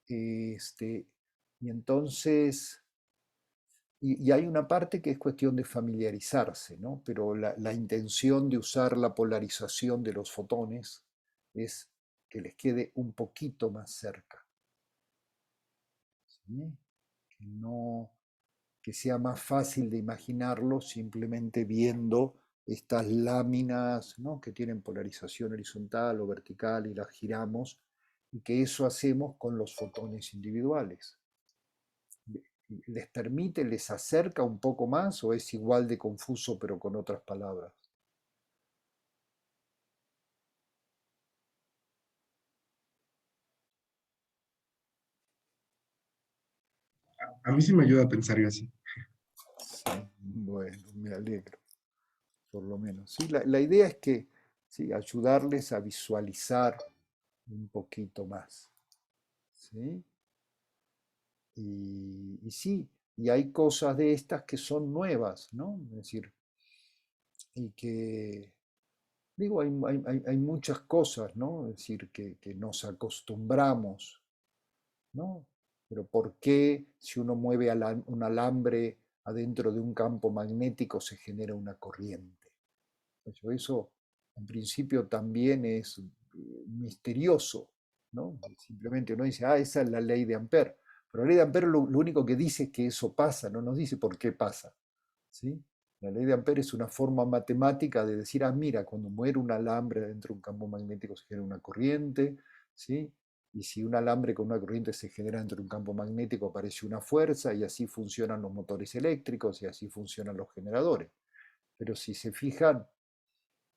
Este, y entonces, y hay una parte que es cuestión de familiarizarse, ¿no? Pero la intención de usar la polarización de los fotones es que les quede un poquito más cerca, ¿sí? Que no, que sea más fácil de imaginarlo simplemente viendo estas láminas, ¿no?, que tienen polarización horizontal o vertical y las giramos, y que eso hacemos con los fotones individuales. ¿Les permite, les acerca un poco más o es igual de confuso pero con otras palabras? A mí sí me ayuda a pensar yo así. Sí, bueno, me alegro, por lo menos. Sí, la idea es que sí, ayudarles a visualizar un poquito más. ¿Sí? Y sí, y hay cosas de estas que son nuevas, ¿no? Es decir, y que, digo, hay muchas cosas, ¿no? Es decir, que nos acostumbramos, ¿no? Pero ¿por qué si uno mueve un alambre adentro de un campo magnético se genera una corriente? Eso en principio también es misterioso, ¿no? Simplemente uno dice, ah, esa es la ley de Ampère. Pero la ley de Ampère lo único que dice es que eso pasa, no nos dice por qué pasa, ¿sí? La ley de Ampère es una forma matemática de decir, ah, mira, cuando muere un alambre dentro de un campo magnético se genera una corriente, ¿sí? Y si un alambre con una corriente se genera dentro de un campo magnético aparece una fuerza y así funcionan los motores eléctricos y así funcionan los generadores. Pero si se fijan,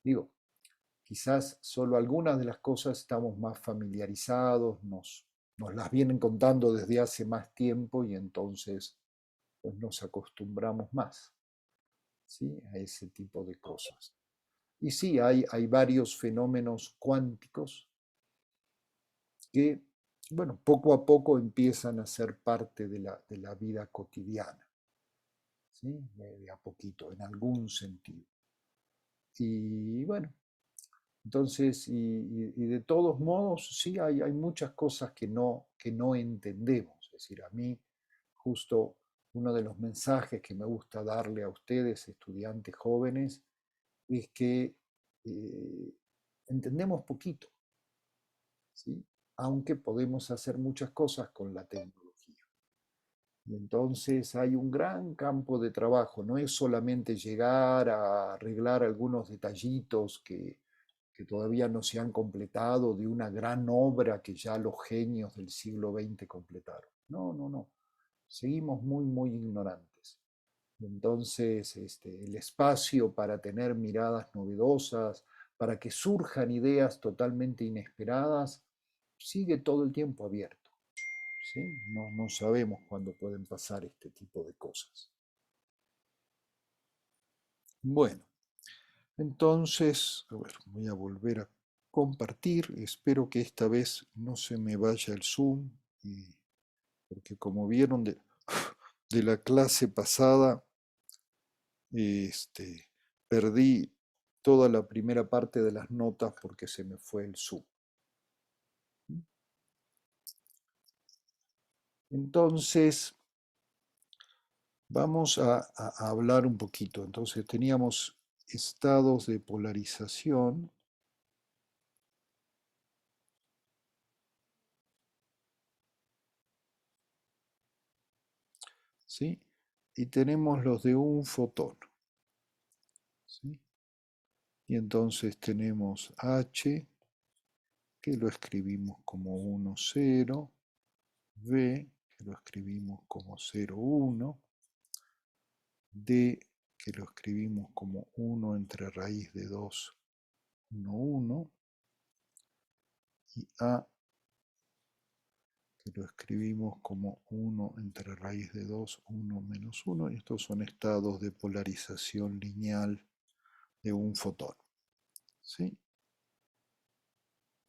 digo, quizás solo algunas de las cosas estamos más familiarizados, nos las vienen contando desde hace más tiempo y entonces pues nos acostumbramos más, ¿sí?, a ese tipo de cosas. Y sí, hay varios fenómenos cuánticos que, bueno, poco a poco empiezan a ser parte de la vida cotidiana, ¿sí?, de a poquito, en algún sentido. Y bueno, entonces, y de todos modos, sí, hay muchas cosas que no entendemos. Es decir, a mí, justo uno de los mensajes que me gusta darle a ustedes, estudiantes jóvenes, es que eh, entendemos poquito, ¿sí? Aunque podemos hacer muchas cosas con la tecnología. Y entonces hay un gran campo de trabajo, no es solamente llegar a arreglar algunos detallitos que todavía no se han completado de una gran obra que ya los genios del siglo XX completaron. No, no, no. Seguimos muy, muy ignorantes. Entonces, el espacio para tener miradas novedosas, para que surjan ideas totalmente inesperadas, sigue todo el tiempo abierto. ¿Sí? No, no sabemos cuándo pueden pasar este tipo de cosas. Bueno, entonces, a ver, voy a volver a compartir. Espero que esta vez no se me vaya el Zoom, porque como vieron de la clase pasada, este, perdí toda la primera parte de las notas porque se me fue el Zoom. Entonces, vamos a hablar un poquito. Entonces, teníamos estados de polarización. ¿Sí? Y tenemos los de un fotón. ¿Sí? Y entonces tenemos H, que lo escribimos como 1, 0, V, que lo escribimos como 0, 1, D, que lo escribimos como 1 entre raíz de 2, 1, 1, y A, que lo escribimos como 1 entre raíz de 2, 1 menos 1, y estos son estados de polarización lineal de un fotón. ¿Sí?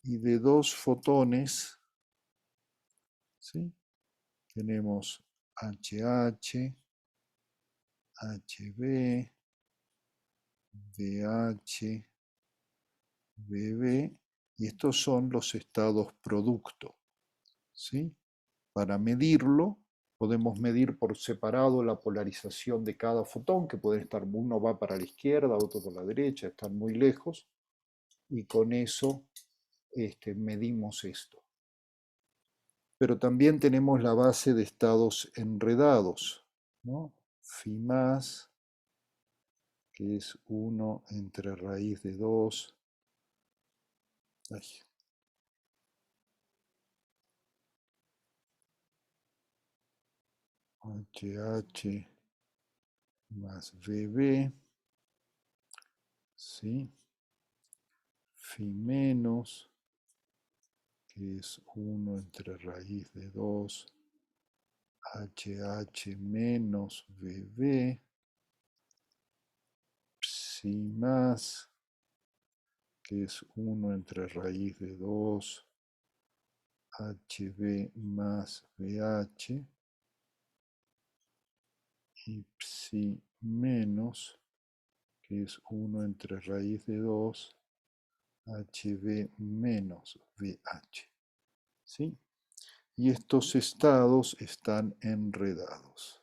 Y de dos fotones, ¿sí?, tenemos HH, HB, BH, BB Y estos son los estados producto, ¿sí? Para medirlo, podemos medir por separado la polarización de cada fotón, que puede estar, uno va para la izquierda, otro por la derecha, están muy lejos, y con eso medimos esto. Pero también tenemos la base de estados enredados, ¿no? Phi más, que es 1 entre raíz de 2. Ay, HH más VB, ¿sí? Phi menos, que es 1 entre raíz de 2, HH menos VB, Psi más, que es 1 entre raíz de 2, HB más VH, y Psi menos, que es 1 entre raíz de 2, HB menos VH. ¿Sí? Y estos estados están enredados.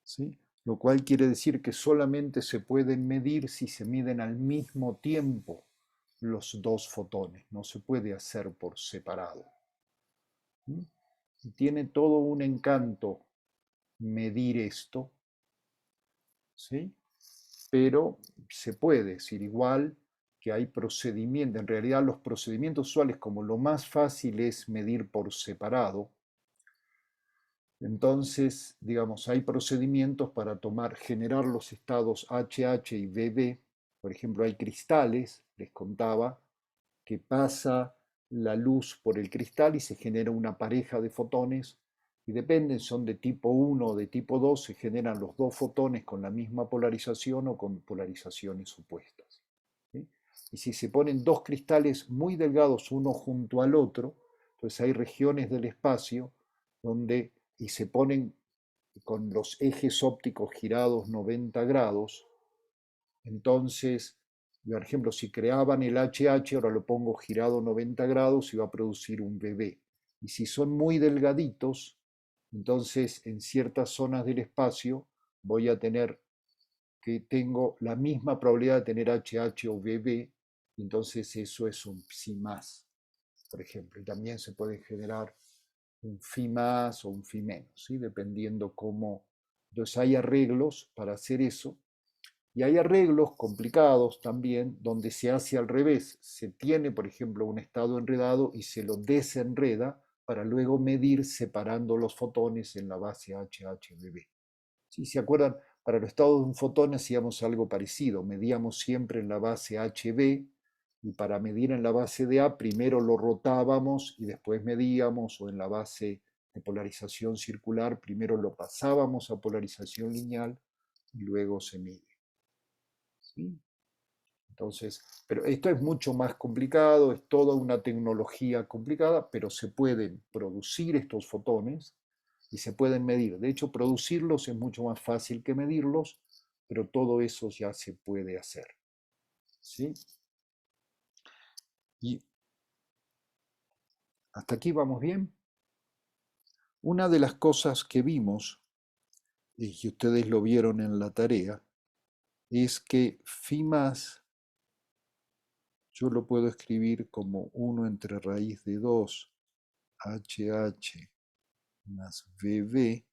¿Sí? Lo cual quiere decir que solamente se pueden medir si se miden al mismo tiempo los dos fotones, no se puede hacer por separado. ¿Mm? Y tiene todo un encanto medir esto, ¿sí? Pero se puede decir igual que hay procedimientos, en realidad los procedimientos usuales, como lo más fácil es medir por separado, entonces, digamos, hay procedimientos para generar los estados HH y BB. Por ejemplo, hay cristales, les contaba, que pasa la luz por el cristal y se genera una pareja de fotones y dependen, son de tipo 1 o de tipo 2, se generan los dos fotones con la misma polarización o con polarizaciones opuestas. ¿Sí? Y si se ponen dos cristales muy delgados uno junto al otro, entonces hay regiones del espacio donde, y se ponen con los ejes ópticos girados 90 grados, entonces, por ejemplo, si creaban el HH, ahora lo pongo girado 90 grados y va a producir un BB. Y si son muy delgaditos, entonces en ciertas zonas del espacio voy a tener que tengo la misma probabilidad de tener HH o BB, entonces eso es un psi más, por ejemplo. Y también se puede generar un phi más o un phi menos, ¿sí? Dependiendo cómo. Entonces hay arreglos para hacer eso y hay arreglos complicados también donde se hace al revés. Se tiene, por ejemplo, un estado enredado y se lo desenreda para luego medir separando los fotones en la base HHBB. Si se acuerdan, para los estados de un fotón hacíamos algo parecido. Medíamos siempre en la base HB y para medir en la base de A primero lo rotábamos y después medíamos, o en la base de polarización circular primero lo pasábamos a polarización lineal y luego se mide. ¿Sí? Entonces, pero esto es mucho más complicado, es toda una tecnología complicada, pero se pueden producir estos fotones y se pueden medir. De hecho, producirlos es mucho más fácil que medirlos, pero todo eso ya se puede hacer. ¿Sí? Y hasta aquí vamos bien. Una de las cosas que vimos, y que ustedes lo vieron en la tarea, es que phi más yo lo puedo escribir como 1 entre raíz de 2 HH más VB,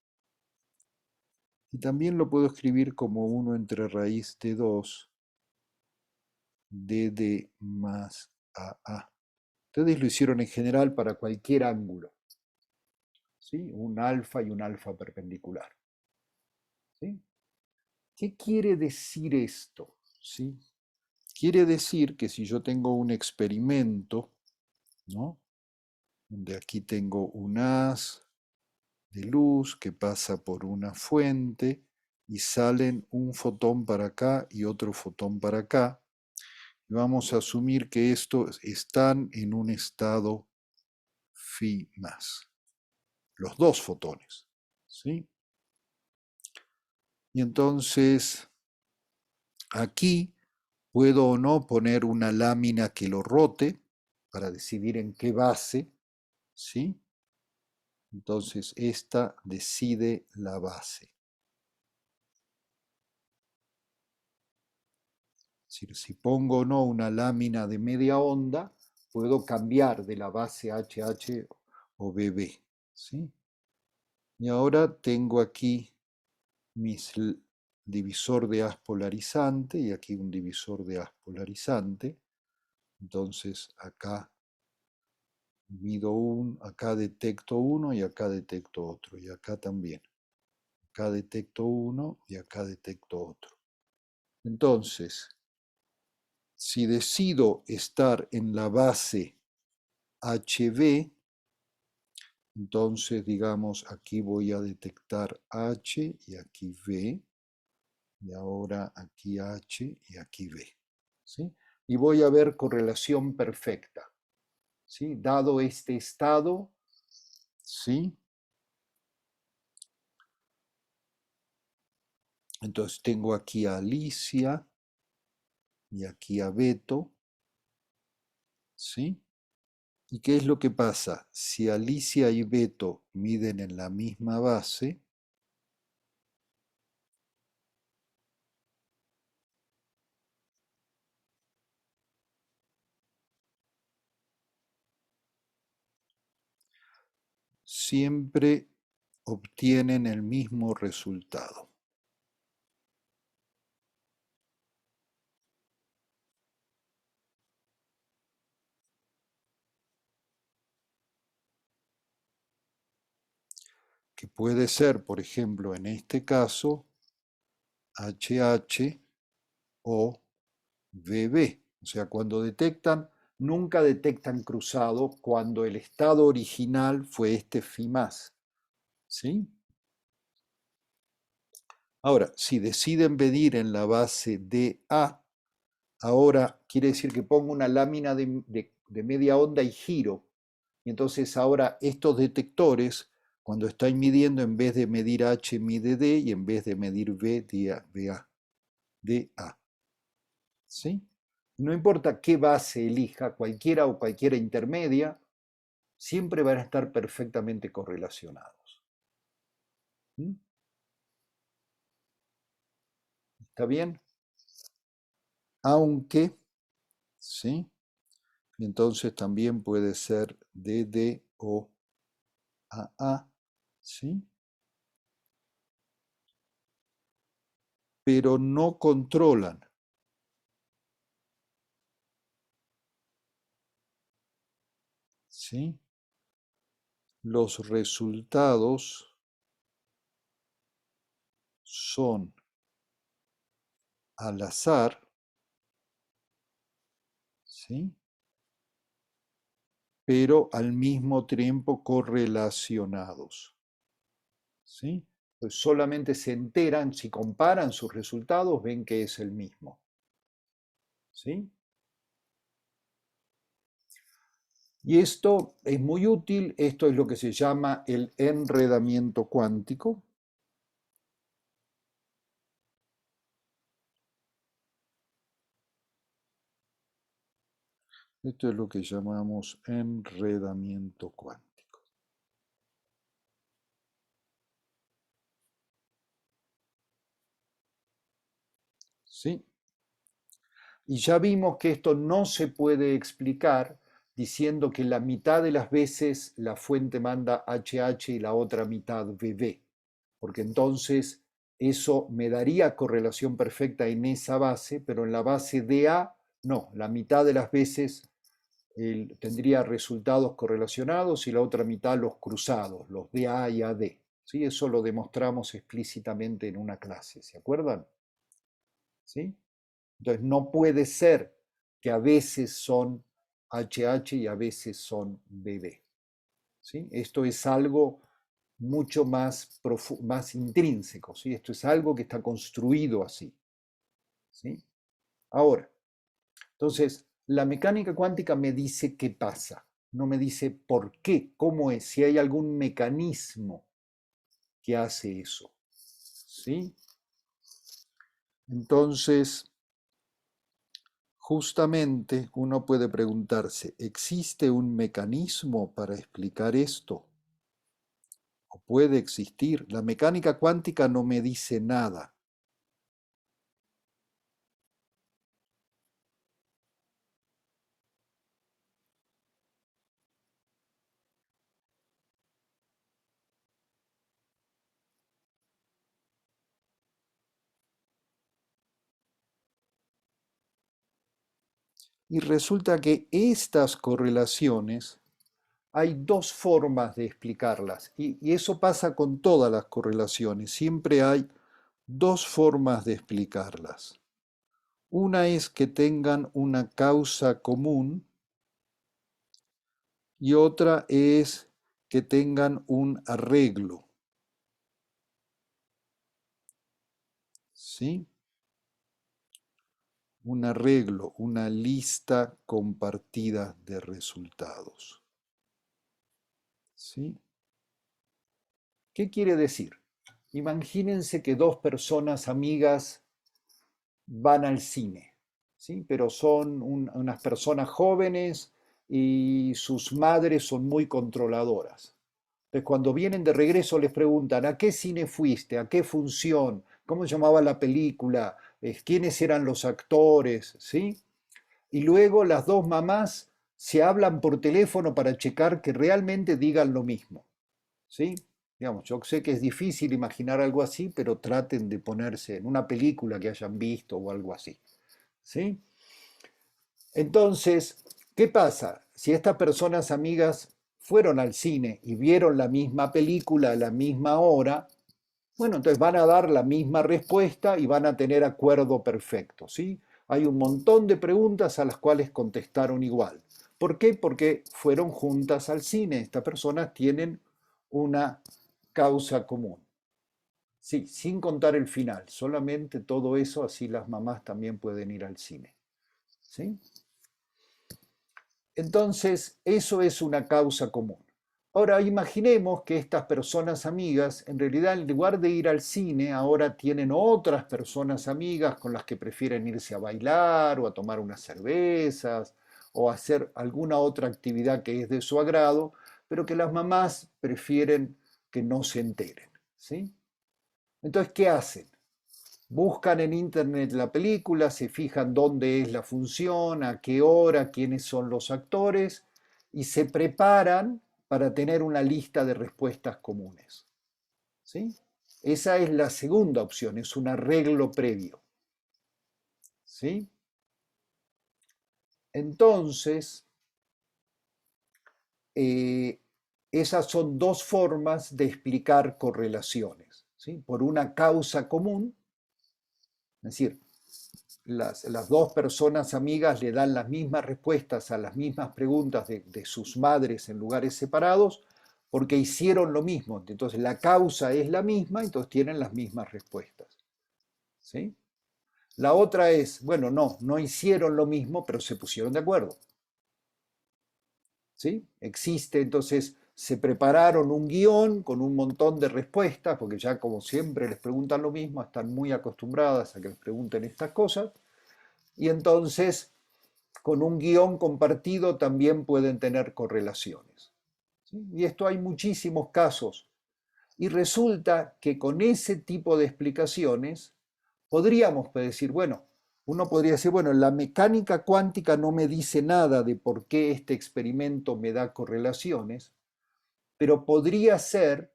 y también lo puedo escribir como 1 entre raíz de 2 DD más AA. Ustedes lo hicieron en general para cualquier ángulo, ¿sí? Un alfa y un alfa perpendicular. ¿Sí? ¿Qué quiere decir esto? ¿Sí? Quiere decir que si yo tengo un experimento, ¿no? Donde aquí tengo un haz de luz que pasa por una fuente y salen un fotón para acá y otro fotón para acá. Vamos a asumir que estos están en un estado phi más, los dos fotones. ¿Sí? Y entonces aquí Puedo o no poner una lámina que lo rote para decidir en qué base, ¿sí? Entonces esta decide la base. Es decir, si pongo o no una lámina de media onda, puedo cambiar de la base HH o BB, ¿sí? Y ahora tengo aquí mis divisor de haz polarizante y aquí un divisor de haz polarizante. Entonces acá mido acá detecto uno y acá detecto otro, y acá también. Acá detecto uno y acá detecto otro. Entonces, si decido estar en la base HB, entonces digamos aquí voy a detectar H y aquí V, y ahora aquí H y aquí V. ¿Sí? Y voy a ver correlación perfecta. ¿Sí? Dado este estado, ¿sí? Entonces tengo aquí a Alicia y aquí a Beto, ¿sí? ¿Y qué es lo que pasa? Si Alicia y Beto miden en la misma base, siempre obtienen el mismo resultado. Que puede ser, por ejemplo, en este caso, HH o VB. O sea, cuando detectan, nunca detectan cruzado cuando el estado original fue este phi más. ¿Sí? Ahora, si deciden medir en la base DA, ahora quiere decir que pongo una lámina de media onda y giro. Y entonces ahora estos detectores, cuando están midiendo, en vez de medir H, mide D, y en vez de medir V, DA. ¿Sí? No importa qué base elija, cualquiera o cualquiera intermedia, siempre van a estar perfectamente correlacionados. ¿Mm? ¿Está bien? Aunque, ¿sí? Entonces también puede ser DD o AA, ¿sí? Pero no controlan, ¿sí? Los resultados son al azar, ¿sí? Pero al mismo tiempo correlacionados, ¿sí? Pues solamente se enteran, si comparan sus resultados, ven que es el mismo, ¿sí? Y esto es muy útil, esto es lo que se llama el enredamiento cuántico. Esto es lo que llamamos enredamiento cuántico. ¿Sí? Y ya vimos que esto no se puede explicar diciendo que la mitad de las veces la fuente manda HH y la otra mitad VB, porque entonces eso me daría correlación perfecta en esa base, pero en la base DA no, la mitad de las veces tendría resultados correlacionados y la otra mitad los cruzados, los DA y AD. ¿Sí? Eso lo demostramos explícitamente en una clase, ¿se acuerdan? ¿Sí? Entonces no puede ser que a veces son HH y a veces son BB. ¿Sí? Esto es algo mucho más intrínseco. ¿Sí? Esto es algo que está construido así. ¿Sí? Ahora, entonces, la mecánica cuántica me dice qué pasa, no me dice por qué, cómo es, si hay algún mecanismo que hace eso. ¿Sí? Entonces, Justamente uno puede preguntarse, ¿existe un mecanismo para explicar esto? ¿O puede existir? La mecánica cuántica no me dice nada. Y resulta que estas correlaciones hay dos formas de explicarlas. Y eso pasa con todas las correlaciones. Siempre hay dos formas de explicarlas. Una es que tengan una causa común y otra es que tengan un arreglo. ¿Sí? Un arreglo, una lista compartida de resultados. ¿Sí? ¿Qué quiere decir? Imagínense que dos personas amigas van al cine, ¿sí? Pero son unas personas jóvenes y sus madres son muy controladoras. Entonces, cuando vienen de regreso les preguntan, ¿a qué cine fuiste? ¿A qué función? ¿Cómo se llamaba la película? ¿Quiénes eran los actores? ¿Sí? Y luego las dos mamás se hablan por teléfono para checar que realmente digan lo mismo. ¿Sí? Digamos, yo sé que es difícil imaginar algo así, pero traten de ponerse en una película que hayan visto o algo así. ¿Sí? Entonces, ¿qué pasa? Si estas personas amigas fueron al cine y vieron la misma película a la misma hora, bueno, entonces van a dar la misma respuesta y van a tener acuerdo perfecto, ¿sí? Hay un montón de preguntas a las cuales contestaron igual. ¿Por qué? Porque fueron juntas al cine. Estas personas tienen una causa común. Sí, sin contar el final, solamente todo eso, así las mamás también pueden ir al cine. ¿Sí? Entonces, eso es una causa común. Ahora, imaginemos que estas personas amigas, en realidad, en lugar de ir al cine, ahora tienen otras personas amigas con las que prefieren irse a bailar o a tomar unas cervezas o hacer alguna otra actividad que es de su agrado, pero que las mamás prefieren que no se enteren. ¿Sí? Entonces, ¿qué hacen? Buscan en internet la película, se fijan dónde es la función, a qué hora, quiénes son los actores y se preparan para tener una lista de respuestas comunes. ¿Sí? Esa es la segunda opción, es un arreglo previo. ¿Sí? Entonces, eh, esas son dos formas de explicar correlaciones. ¿Sí? Por una causa común, es decir, las dos personas amigas le dan las mismas respuestas a las mismas preguntas de sus madres en lugares separados porque hicieron lo mismo. Entonces la causa es la misma, entonces tienen las mismas respuestas. ¿Sí? La otra es, bueno, no hicieron lo mismo, pero se pusieron de acuerdo. ¿Sí? Existe, entonces se prepararon un guión con un montón de respuestas, porque ya como siempre les preguntan lo mismo, están muy acostumbradas a que les pregunten estas cosas, y entonces con un guión compartido también pueden tener correlaciones. ¿Sí? Y esto hay muchísimos casos. Y resulta que con ese tipo de explicaciones podríamos decir, bueno, uno podría decir, bueno, la mecánica cuántica no me dice nada de por qué este experimento me da correlaciones, pero podría ser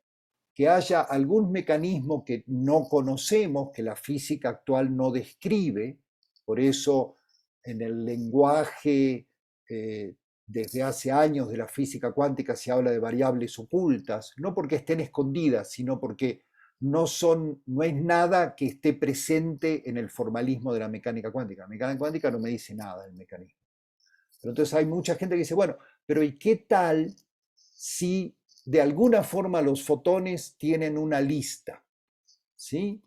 que haya algún mecanismo que no conocemos, que la física actual no describe, por eso en el lenguaje desde hace años de la física cuántica se habla de variables ocultas, no porque estén escondidas, sino porque no es nada que esté presente en el formalismo de la mecánica cuántica. La mecánica cuántica no me dice nada del mecanismo. Pero entonces hay mucha gente que dice, bueno, pero ¿y qué tal si de alguna forma los fotones tienen una lista? ¿Sí?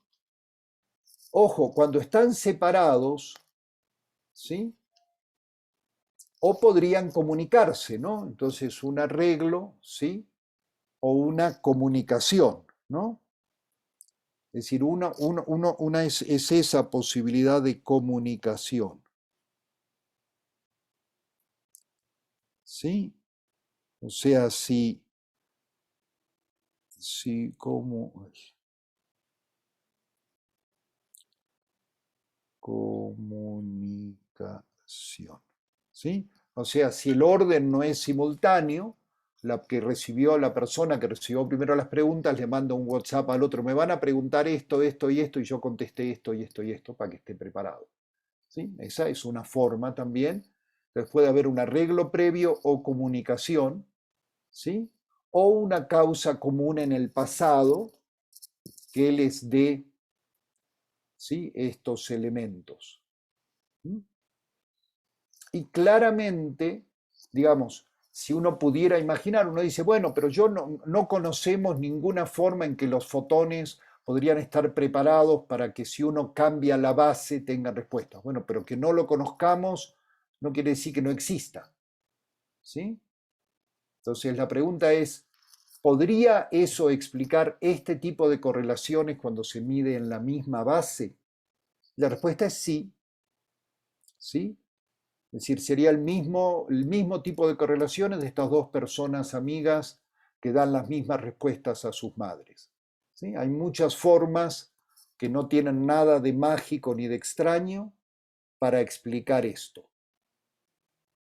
Ojo, cuando están separados, ¿sí? O podrían comunicarse, ¿no? Entonces un arreglo, ¿sí? O una comunicación, ¿no? Es decir, una es esa posibilidad de comunicación. ¿sí? O sea, si como comunicación, ¿sí? O sea, si el orden no es simultáneo, la persona que recibió primero las preguntas le manda un WhatsApp al otro, me van a preguntar esto, esto y esto, y yo contesté esto y esto y esto para que esté preparado. ¿Sí? Esa es una forma también. Entonces puede haber un arreglo previo o comunicación, ¿sí? O una causa común en el pasado que les dé, ¿sí?, estos elementos. ¿Mm? Y claramente, digamos, si uno pudiera imaginar, uno dice, bueno, pero no conocemos ninguna forma en que los fotones podrían estar preparados para que si uno cambia la base tengan respuestas. Bueno, pero que no lo conozcamos no quiere decir que no exista. ¿Sí? Entonces la pregunta es, ¿podría eso explicar este tipo de correlaciones cuando se mide en la misma base? La respuesta es sí. ¿Sí? Es decir, sería el mismo tipo de correlaciones de estas dos personas amigas que dan las mismas respuestas a sus madres. ¿Sí? Hay muchas formas que no tienen nada de mágico ni de extraño para explicar esto.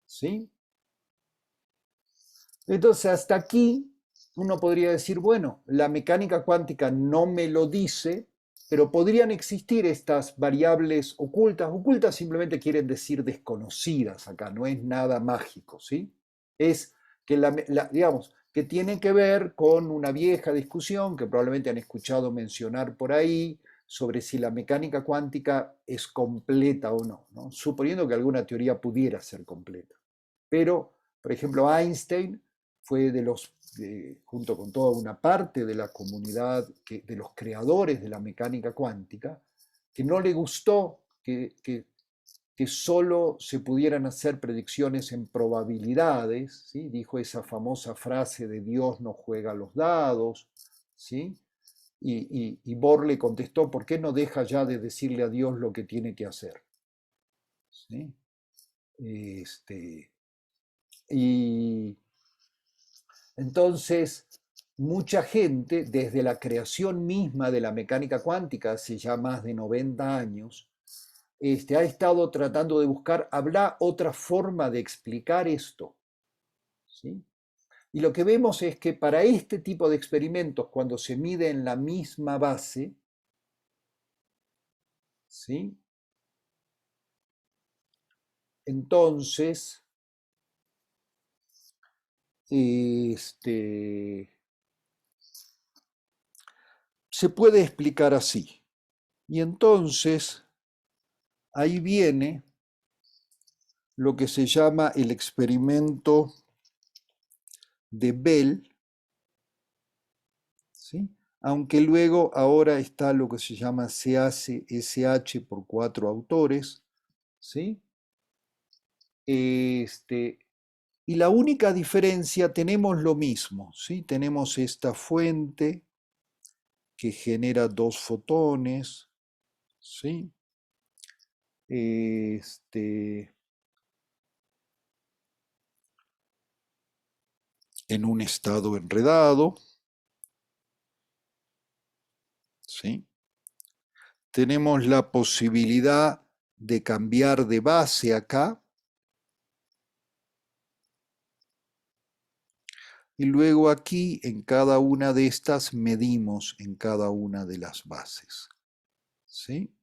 ¿Sí? Entonces, hasta aquí uno podría decir, bueno, la mecánica cuántica no me lo dice, pero podrían existir estas variables ocultas. Ocultas simplemente quieren decir desconocidas acá, no es nada mágico, ¿sí? Es que, digamos, que tiene que ver con una vieja discusión que probablemente han escuchado mencionar por ahí sobre si la mecánica cuántica es completa o no, ¿no? Suponiendo que alguna teoría pudiera ser completa. Pero, por ejemplo, Einstein fue junto con toda una parte de la comunidad de los creadores de la mecánica cuántica, que no le gustó que solo se pudieran hacer predicciones en probabilidades, ¿sí? Dijo esa famosa frase de Dios no juega los dados, ¿sí? Y Bohr le contestó, ¿por qué no deja ya de decirle a Dios lo que tiene que hacer? ¿Sí? Y entonces, mucha gente, desde la creación misma de la mecánica cuántica, hace ya más de 90 años, ha estado tratando de buscar, ¿habrá otra forma de explicar esto? ¿Sí? Y lo que vemos es que para este tipo de experimentos, cuando se mide en la misma base, ¿sí?, entonces, se puede explicar así. Y entonces, ahí viene lo que se llama el experimento de Bell, ¿sí? Aunque luego ahora está lo que se llama CACSH por 4 autores, ¿sí? Y la única diferencia, tenemos lo mismo, ¿sí? Tenemos esta fuente que genera 2 fotones, ¿sí? En un estado enredado, ¿sí? Tenemos la posibilidad de cambiar de base acá, y luego aquí en cada una de estas medimos en cada una de las bases. ¿Sí?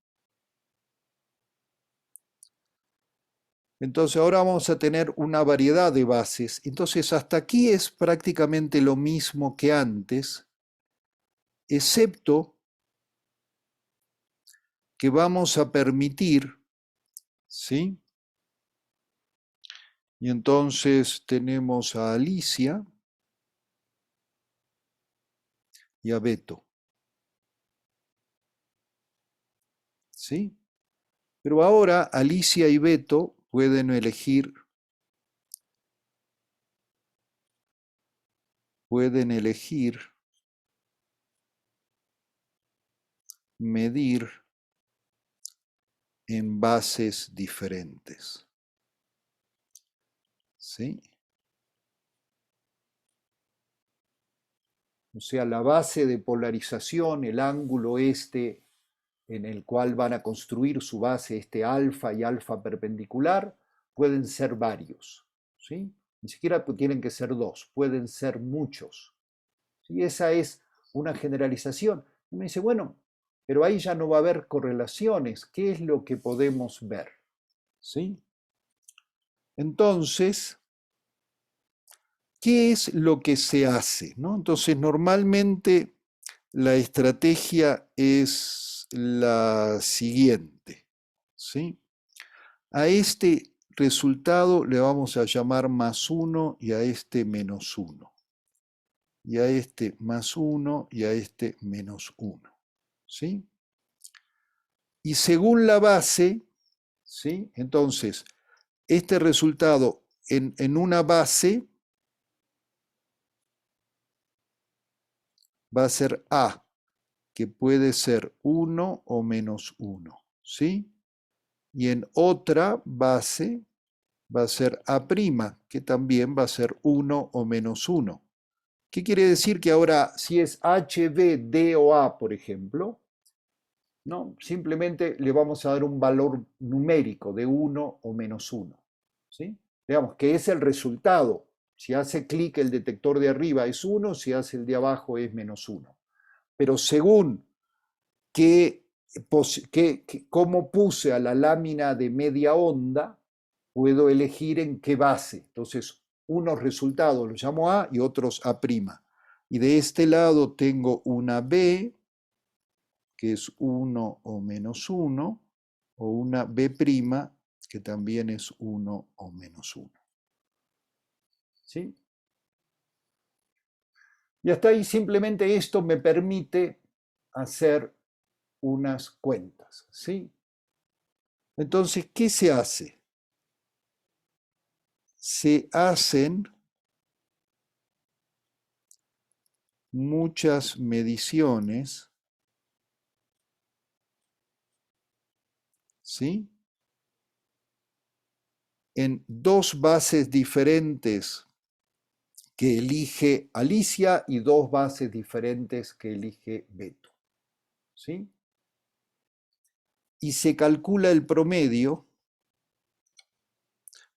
Entonces ahora vamos a tener una variedad de bases. Entonces hasta aquí es prácticamente lo mismo que antes, excepto que vamos a permitir, ¿sí? Y entonces tenemos a Alicia y a Beto, ¿sí? Pero ahora Alicia y Beto pueden elegir medir en bases diferentes, ¿sí? O sea, la base de polarización, el ángulo este en el cual van a construir su base, este alfa y alfa perpendicular, pueden ser varios, ¿sí? Ni siquiera tienen que ser dos, pueden ser muchos. ¿Sí? Esa es una generalización. Y me dice, bueno, pero ahí ya no va a haber correlaciones. ¿Qué es lo que podemos ver? ¿Sí? Entonces, ¿qué es lo que se hace? ¿No? Entonces, normalmente la estrategia es la siguiente. ¿Sí? A este resultado le vamos a llamar más 1 y a este menos 1. Y a este más 1 y a este menos 1. ¿Sí? Y según la base, ¿sí? Entonces, este resultado en una base va a ser A, que puede ser 1 o menos 1, ¿sí? Y en otra base va a ser A', que también va a ser 1 o menos 1. ¿Qué quiere decir? Que ahora, si es H, B, D o A, por ejemplo, ¿no? Simplemente le vamos a dar un valor numérico de 1 o menos 1. ¿Sí? Digamos que es el resultado. Si hace clic el detector de arriba es 1, si hace el de abajo es menos 1. Pero según cómo puse a la lámina de media onda, puedo elegir en qué base. Entonces, unos resultados los llamo A y otros A'. Y de este lado tengo una B, que es 1 o menos 1, o una B', que también es 1 o menos 1. ¿Sí? Y hasta ahí simplemente esto me permite hacer unas cuentas. ¿Sí? Entonces, ¿qué se hace? Se hacen muchas mediciones, ¿sí? En dos bases diferentes que elige Alicia y dos bases diferentes que elige Beto, ¿sí? Y se calcula el promedio,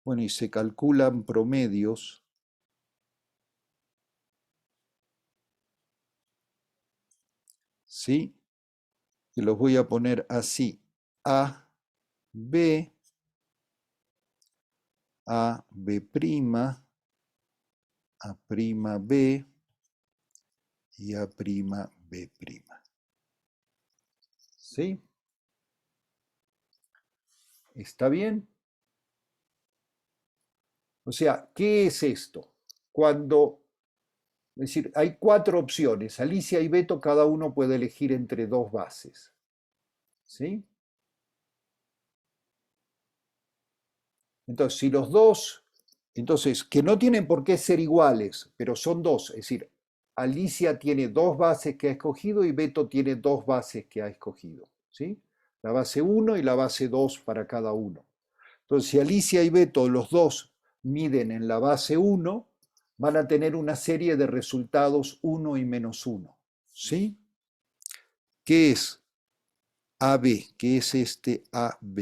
bueno, y se calculan promedios, ¿sí? Que los voy a poner así, A, B, A, B', A', B y A', B'. ¿Sí? ¿Está bien? O sea, ¿qué es esto? Cuando, es decir, hay cuatro opciones. Alicia y Beto, cada uno puede elegir entre dos bases. ¿Sí? Entonces, si los dos, entonces, que no tienen por qué ser iguales, pero son dos, es decir, Alicia tiene dos bases que ha escogido y Beto tiene dos bases que ha escogido, ¿sí? La base 1 y la base 2 para cada uno. Entonces, si Alicia y Beto, los dos, miden en la base 1, van a tener una serie de resultados 1 y menos 1, ¿sí? ¿Qué es AB? ¿Qué es este AB?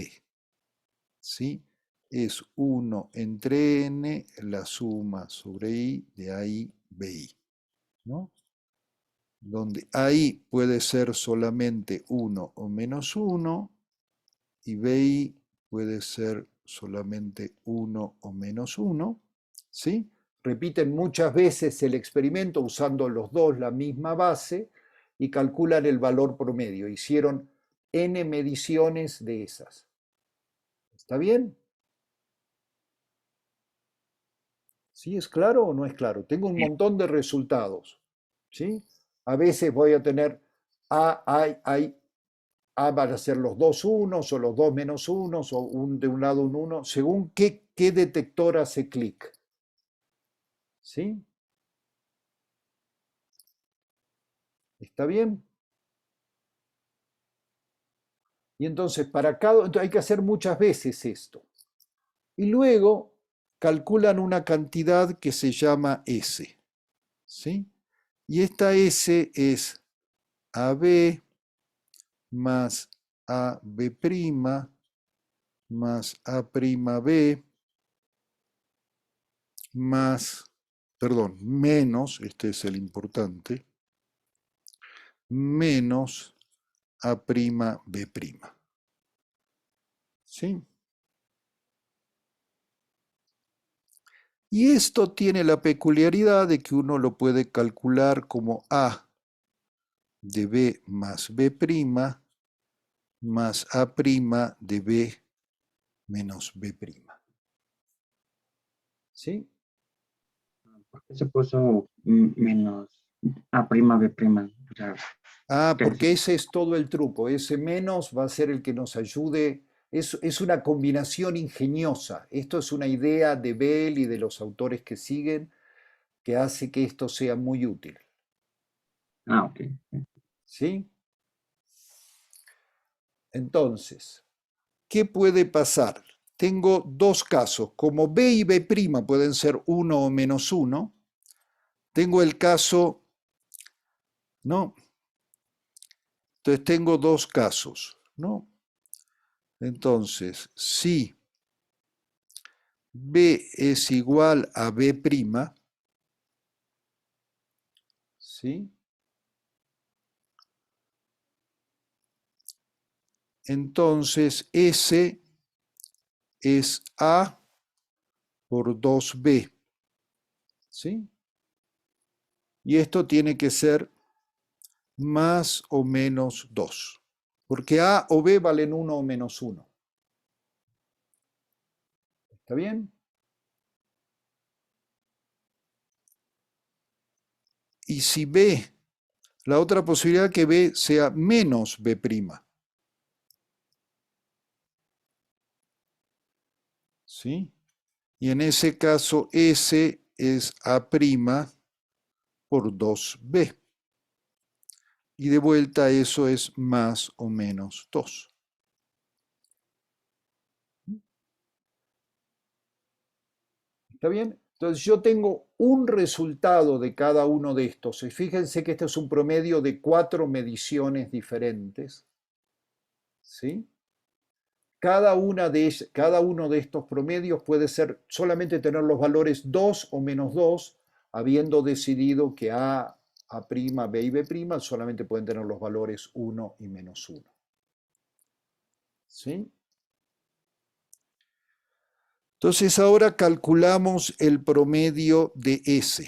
¿Sí? Es 1 entre n, la suma sobre i de AI, BI, ¿no? Donde AI puede ser solamente 1 o menos 1 y BI puede ser solamente 1 o menos 1, ¿sí? Repiten muchas veces el experimento usando los dos la misma base y calculan el valor promedio. Hicieron n mediciones de esas. ¿Está bien? ¿Sí es claro o no es claro? Tengo un montón de resultados, ¿sí? A veces voy a tener A van a ser los dos unos o los dos menos unos o de un lado un uno, según qué detector hace clic, ¿sí? ¿Está bien? Y entonces entonces hay que hacer muchas veces esto. Y luego calculan una cantidad que se llama S, ¿sí? Y esta S es AB más AB' más A'B más, perdón, menos, este es el importante, menos A'B'. ¿Sí? Y esto tiene la peculiaridad de que uno lo puede calcular como A de B más B' más A' de B menos B'. ¿Sí? ¿Por qué se puso menos A prima, B prima? O sea, Ah, ¿qué porque decir? ese es todo el truco. Ese menos va a ser el que nos ayude. Es una combinación ingeniosa. Esto es una idea de Bell y de los autores que siguen que hace que esto sea muy útil. Ah, ok. ¿Sí? Entonces, ¿qué puede pasar? Tengo dos casos. Como B y B' pueden ser uno o menos uno, tengo el caso, ¿no? Entonces tengo dos casos, ¿no? Entonces, si B es igual a B', ¿sí? Entonces S es A por 2B, ¿sí? Y esto tiene que ser más o menos 2, porque A o B valen 1 o menos 1. ¿Está bien? Y si B, la otra posibilidad que B sea menos B', ¿sí? Y en ese caso S es A' por 2B. Y de vuelta eso es más o menos 2. ¿Está bien? Entonces yo tengo un resultado de cada uno de estos. Y fíjense que este es un promedio de 4 mediciones diferentes. ¿Sí? Cada uno de estos promedios puede ser solamente tener los valores 2 o menos 2, habiendo decidido que A', B y B' solamente pueden tener los valores 1 y menos 1. ¿Sí? Entonces ahora calculamos el promedio de S.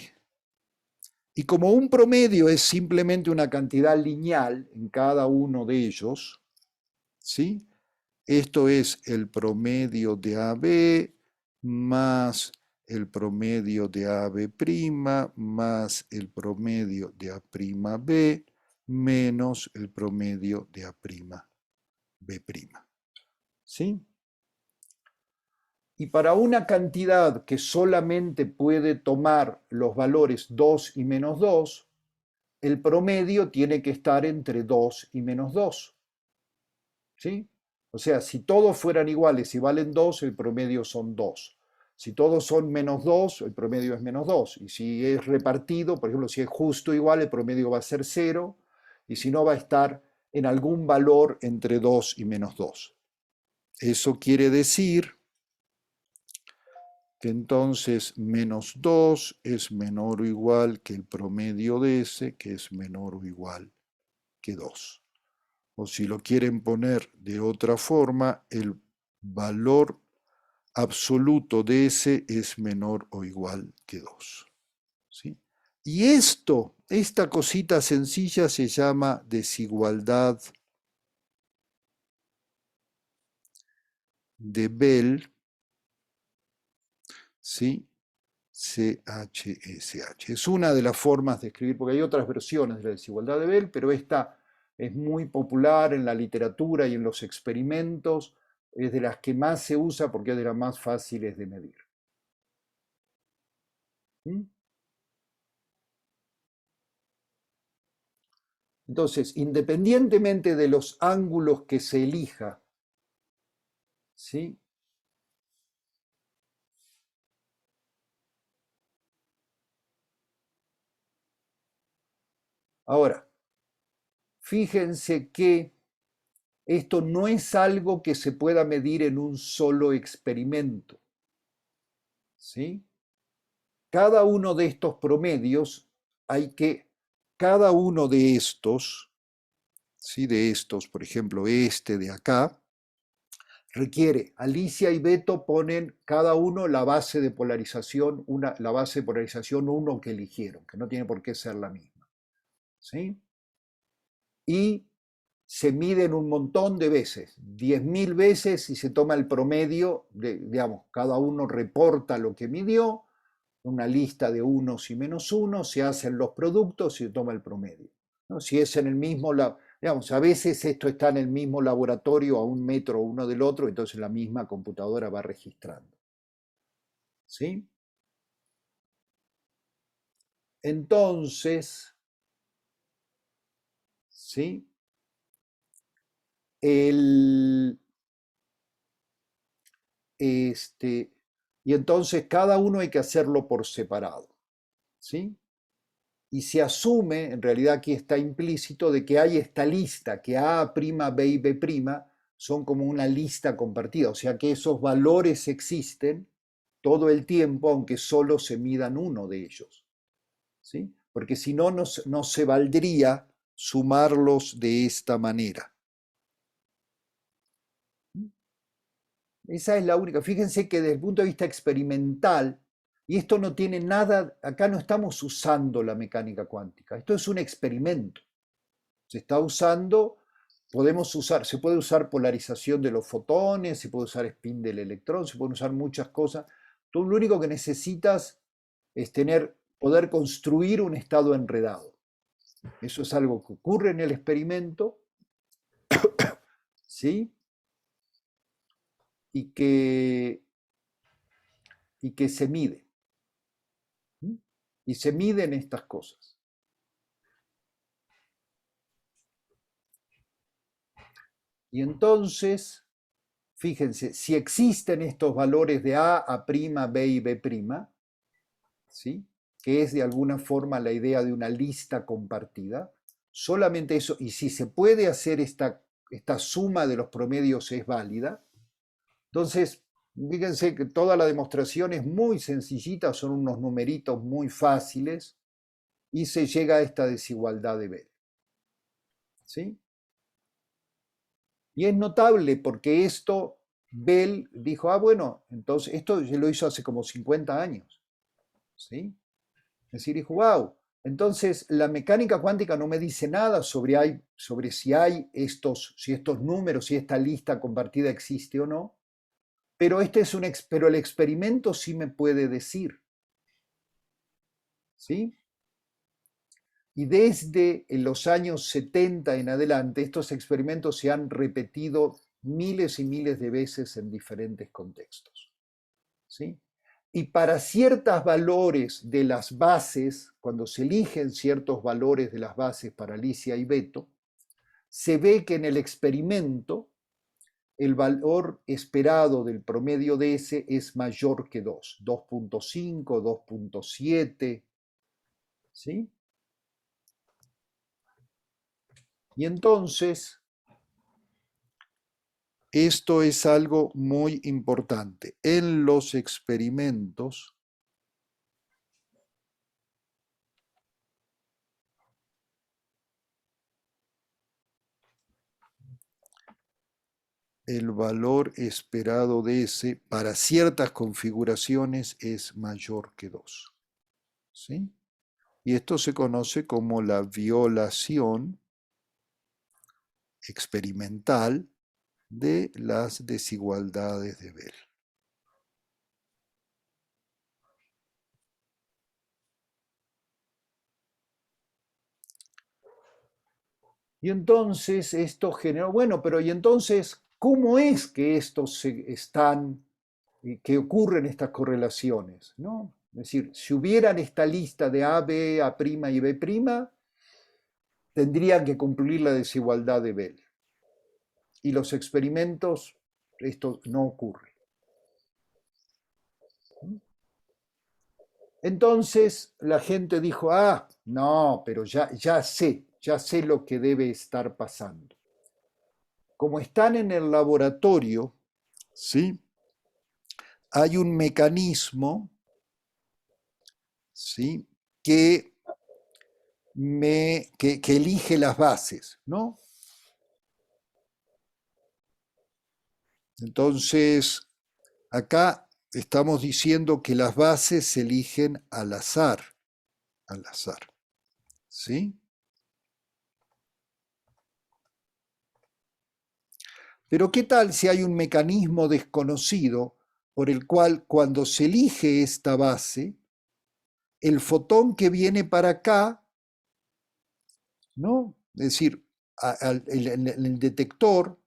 Y como un promedio es simplemente una cantidad lineal en cada uno de ellos, ¿sí? Esto es el promedio de AB más el promedio de AB' más el promedio de A'B menos el promedio de A'B'. ¿Sí? Y para una cantidad que solamente puede tomar los valores 2 y menos 2, el promedio tiene que estar entre 2 y menos 2. ¿Sí? O sea, si todos fueran iguales y valen 2, el promedio son 2. Si todos son menos 2, el promedio es menos 2. Y si es repartido, por ejemplo, si es justo igual, el promedio va a ser 0. Y si no, va a estar en algún valor entre 2 y menos 2. Eso quiere decir que entonces menos 2 es menor o igual que el promedio de S, que es menor o igual que 2. O si lo quieren poner de otra forma, el valor absoluto de S es menor o igual que 2. ¿Sí? Y esta cosita sencilla se llama desigualdad de Bell, ¿sí? CHSH. Es una de las formas de escribir, porque hay otras versiones de la desigualdad de Bell, pero esta es muy popular en la literatura y en los experimentos, es de las que más se usa porque es de las más fáciles de medir. ¿Mm? Entonces, independientemente de los ángulos que se elija, ¿sí? Ahora, fíjense que esto no es algo que se pueda medir en un solo experimento, ¿sí? Cada uno de estos promedios cada uno de estos, ¿sí? De estos, por ejemplo, este de acá, requiere, Alicia y Beto ponen cada uno la base de polarización, la base de polarización 1 que eligieron, que no tiene por qué ser la misma, ¿sí? Y se miden un montón de veces, 10.000 veces, y se toma el promedio, digamos, cada uno reporta lo que midió, una lista de unos y menos unos, se hacen los productos y se toma el promedio, ¿no? Si es en el mismo, digamos, a veces esto está en el mismo laboratorio a 1 metro uno del otro, entonces la misma computadora va registrando, ¿sí? Entonces, ¿sí? El, y entonces cada uno hay que hacerlo por separado, ¿sí? Y se asume, en realidad aquí está implícito, de que hay esta lista, que A', B y B' son como una lista compartida, o sea que esos valores existen todo el tiempo, aunque solo se midan uno de ellos, ¿sí? Porque si no, no se valdría sumarlos de esta manera. Esa es la única. Fíjense que desde el punto de vista experimental, y esto no tiene nada, acá no estamos usando la mecánica cuántica, esto es un experimento. Se está usando, se puede usar polarización de los fotones, se puede usar spin del electrón, se pueden usar muchas cosas. Tú lo único que necesitas es poder construir un estado enredado. Eso es algo que ocurre en el experimento, ¿sí? Y que, y que se mide. ¿Sí? Y se miden estas cosas. Y entonces, fíjense, si existen estos valores de A', B y B', ¿sí? Que es de alguna forma la idea de una lista compartida, solamente eso, y si se puede hacer esta suma de los promedios es válida, entonces, fíjense que toda la demostración es muy sencillita, son unos numeritos muy fáciles, y se llega a esta desigualdad de Bell, ¿sí? Y es notable porque Bell dijo, bueno, entonces esto lo hizo hace como 50 años, ¿sí? Es decir, dijo, wow, entonces la mecánica cuántica no me dice nada sobre si hay si estos números, si esta lista compartida existe o no, pero, pero el experimento sí me puede decir, ¿sí? Y desde los años 70 en adelante, estos experimentos se han repetido miles y miles de veces en diferentes contextos, ¿sí? Y para ciertos valores de las bases, cuando se eligen ciertos valores de las bases para Alicia y Beto, se ve que en el experimento el valor esperado del promedio de ese es mayor que 2, 2.5, 2.7, ¿sí? Y entonces, esto es algo muy importante. En los experimentos, el valor esperado de ese para ciertas configuraciones es mayor que 2. ¿Sí? Y esto se conoce como la violación experimental de las desigualdades de Bell. Y entonces esto generó, bueno, pero y entonces, ¿cómo es que que ocurren estas correlaciones? ¿No? Es decir, si hubieran esta lista de A, B, A' y B', tendrían que cumplir la desigualdad de Bell. Y los experimentos, esto no ocurre. Entonces la gente dijo, ah, no, pero ya sé lo que debe estar pasando. Como están en el laboratorio, ¿sí? Hay un mecanismo, ¿sí? que, que elige las bases, ¿no? Entonces, acá estamos diciendo que las bases se eligen al azar, ¿sí? Pero ¿qué tal si hay un mecanismo desconocido por el cual cuando se elige esta base, el fotón que viene para acá, ¿no? Es decir, el detector,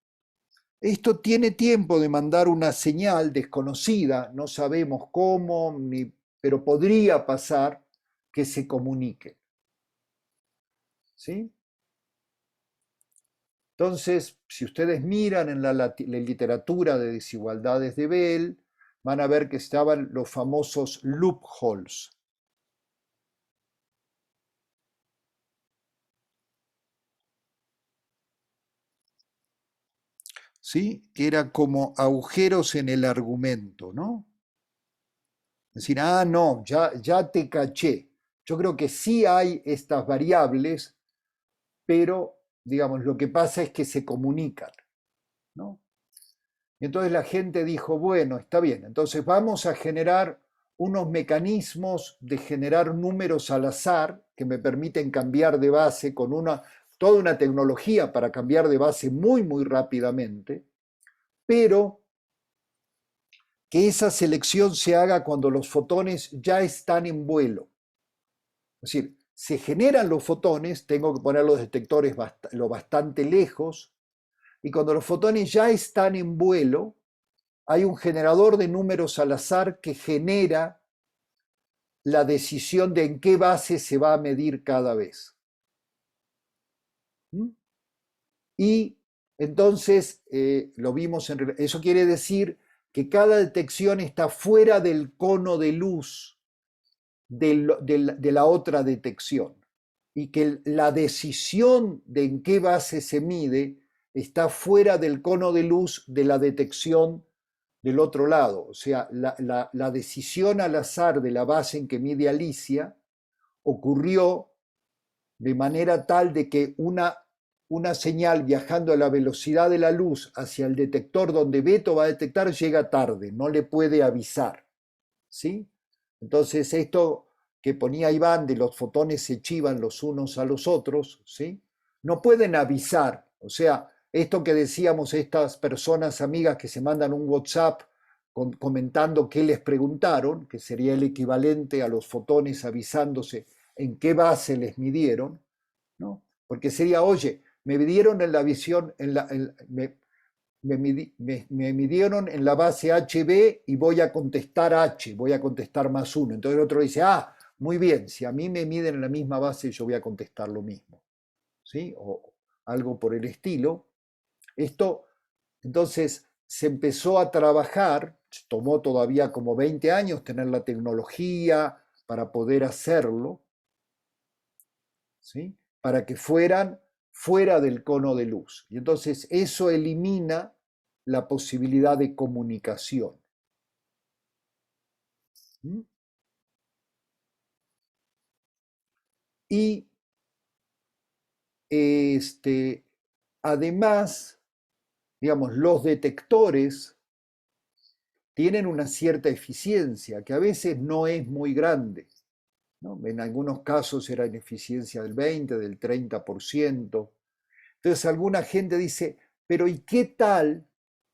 esto tiene tiempo de mandar una señal desconocida, no sabemos cómo, ni, pero podría pasar que se comunique, ¿sí? Entonces, si ustedes miran en la literatura de desigualdades de Bell, van a ver que estaban los famosos loopholes, ¿sí? Que eran como agujeros en el argumento, ¿no? Es decir, ah, no, ya te caché. Yo creo que sí hay estas variables, pero, digamos, lo que pasa es que se comunican, ¿no? Y entonces la gente dijo, bueno, está bien, entonces vamos a generar unos mecanismos de generar números al azar que me permiten cambiar de base con toda una tecnología para cambiar de base muy, muy rápidamente, pero que esa selección se haga cuando los fotones ya están en vuelo. Es decir, se generan los fotones, tengo que poner los detectores lo bastante lejos, y cuando los fotones ya están en vuelo, hay un generador de números al azar que genera la decisión de en qué base se va a medir cada vez. ¿Mm? Y entonces, lo vimos, eso quiere decir que cada detección está fuera del cono de luz de la otra detección y que la decisión de en qué base se mide está fuera del cono de luz de la detección del otro lado. O sea, la decisión al azar de la base en que mide Alicia ocurrió de manera tal de que una señal viajando a la velocidad de la luz hacia el detector donde Beto va a detectar llega tarde, no le puede avisar. ¿Sí? Entonces esto que ponía Iván de los fotones se chivan los unos a los otros, ¿sí? No pueden avisar, o sea, esto que decíamos, estas personas amigas que se mandan un WhatsApp comentando qué les preguntaron, que sería el equivalente a los fotones avisándose en qué base les midieron, ¿no? Porque sería, oye, me midieron en la visión, me midieron en la base HB y voy a contestar H, voy a contestar más uno. Entonces el otro dice, ah, muy bien, si a mí me miden en la misma base, yo voy a contestar lo mismo, ¿sí? O algo por el estilo. Esto, entonces, se empezó a trabajar, tomó todavía como 20 años tener la tecnología para poder hacerlo, ¿sí? Para que fueran fuera del cono de luz. Y entonces eso elimina la posibilidad de comunicación. ¿Mm? Y este, además, digamos, los detectores tienen una cierta eficiencia que a veces no es muy grande, ¿no? En algunos casos era ineficiencia del 20, del 30%. Entonces alguna gente dice, pero ¿y qué tal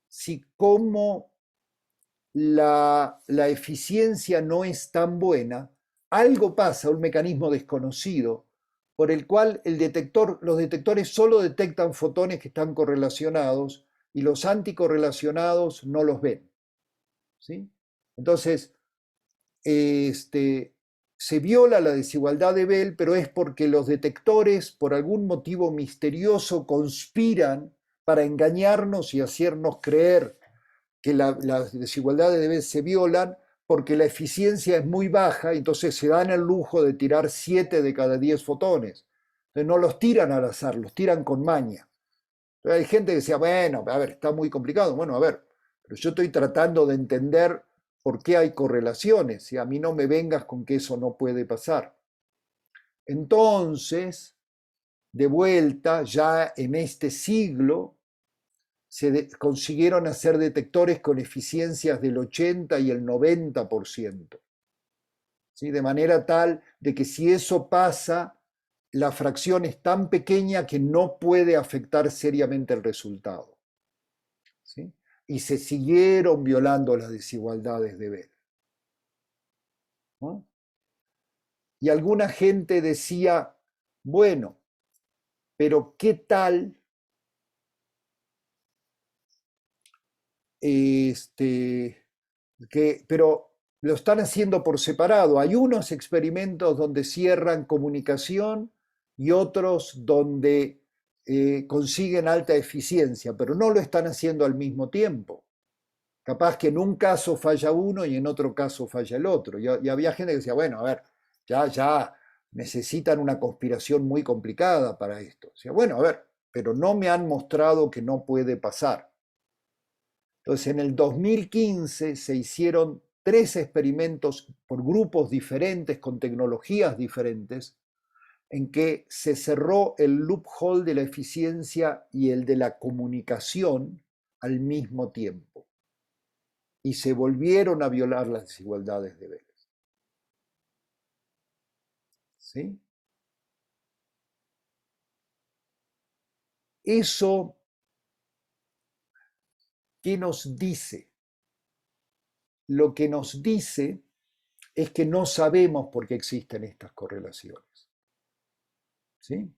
si como la eficiencia no es tan buena, algo pasa, un mecanismo desconocido, por el cual los detectores solo detectan fotones que están correlacionados y los anticorrelacionados no los ven? ¿Sí? Entonces, se viola la desigualdad de Bell, pero es porque los detectores, por algún motivo misterioso, conspiran para engañarnos y hacernos creer que las desigualdades de Bell se violan, porque la eficiencia es muy baja, entonces se dan el lujo de tirar 7 de cada 10 fotones. Entonces no los tiran al azar, los tiran con maña. Entonces hay gente que decía, bueno, a ver, está muy complicado. Bueno, a ver, pero yo estoy tratando de entender por qué hay correlaciones y a mí no me vengas con que eso no puede pasar. Entonces, de vuelta, ya en este siglo, consiguieron hacer detectores con eficiencias del 80 y el 90%. ¿Sí? De manera tal de que si eso pasa, la fracción es tan pequeña que no puede afectar seriamente el resultado. ¿Sí? Y se siguieron violando las desigualdades de Bell, ¿no? Y alguna gente decía, bueno, pero ¿qué tal pero lo están haciendo por separado? Hay unos experimentos donde cierran comunicación y otros donde consiguen alta eficiencia, pero no lo están haciendo al mismo tiempo. Capaz que en un caso falla uno y en otro caso falla el otro. Y había gente que decía, bueno, a ver, ya necesitan una conspiración muy complicada para esto. Decía, bueno, a ver, pero no me han mostrado que no puede pasar. Entonces, en el 2015 se hicieron 3 experimentos por grupos diferentes, con tecnologías diferentes, en que se cerró el loophole de la eficiencia y el de la comunicación al mismo tiempo. Y se volvieron a violar las desigualdades de Bell. ¿Sí? Eso, ¿qué nos dice? Lo que nos dice es que no sabemos por qué existen estas correlaciones. ¿Sí?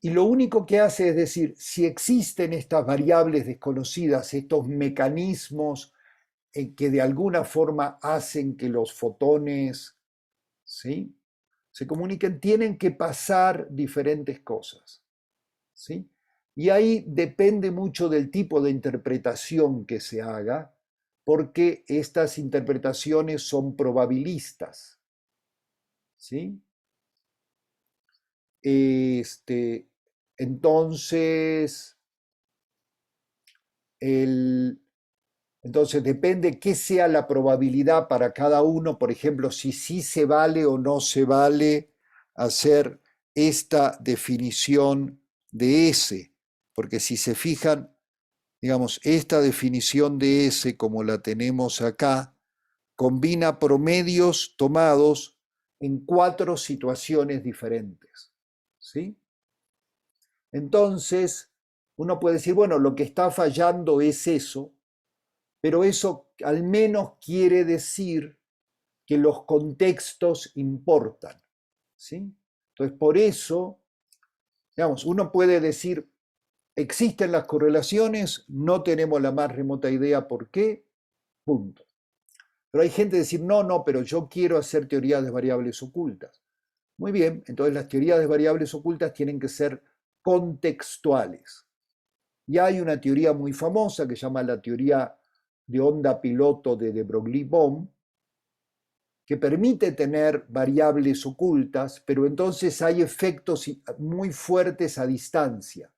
Y lo único que hace es decir, si existen estas variables desconocidas, estos mecanismos que de alguna forma hacen que los fotones, ¿sí?, se comuniquen, tienen que pasar diferentes cosas. ¿Sí? Y ahí depende mucho del tipo de interpretación que se haga, porque estas interpretaciones son probabilistas. ¿Sí? Entonces, entonces depende qué sea la probabilidad para cada uno, por ejemplo, si sí se vale o no se vale hacer esta definición de S, porque si se fijan, digamos, esta definición de S como la tenemos acá, combina promedios tomados en 4 situaciones diferentes. ¿Sí? Entonces, uno puede decir, bueno, lo que está fallando es eso, pero eso al menos quiere decir que los contextos importan. ¿Sí? Entonces, por eso, digamos, uno puede decir, existen las correlaciones, no tenemos la más remota idea por qué, punto. Pero hay gente que decir, no, pero yo quiero hacer teorías de variables ocultas. Muy bien, entonces las teorías de variables ocultas tienen que ser contextuales. Y hay una teoría muy famosa que se llama la teoría de onda piloto de Broglie-Bohm, que permite tener variables ocultas, pero entonces hay efectos muy fuertes a distancia.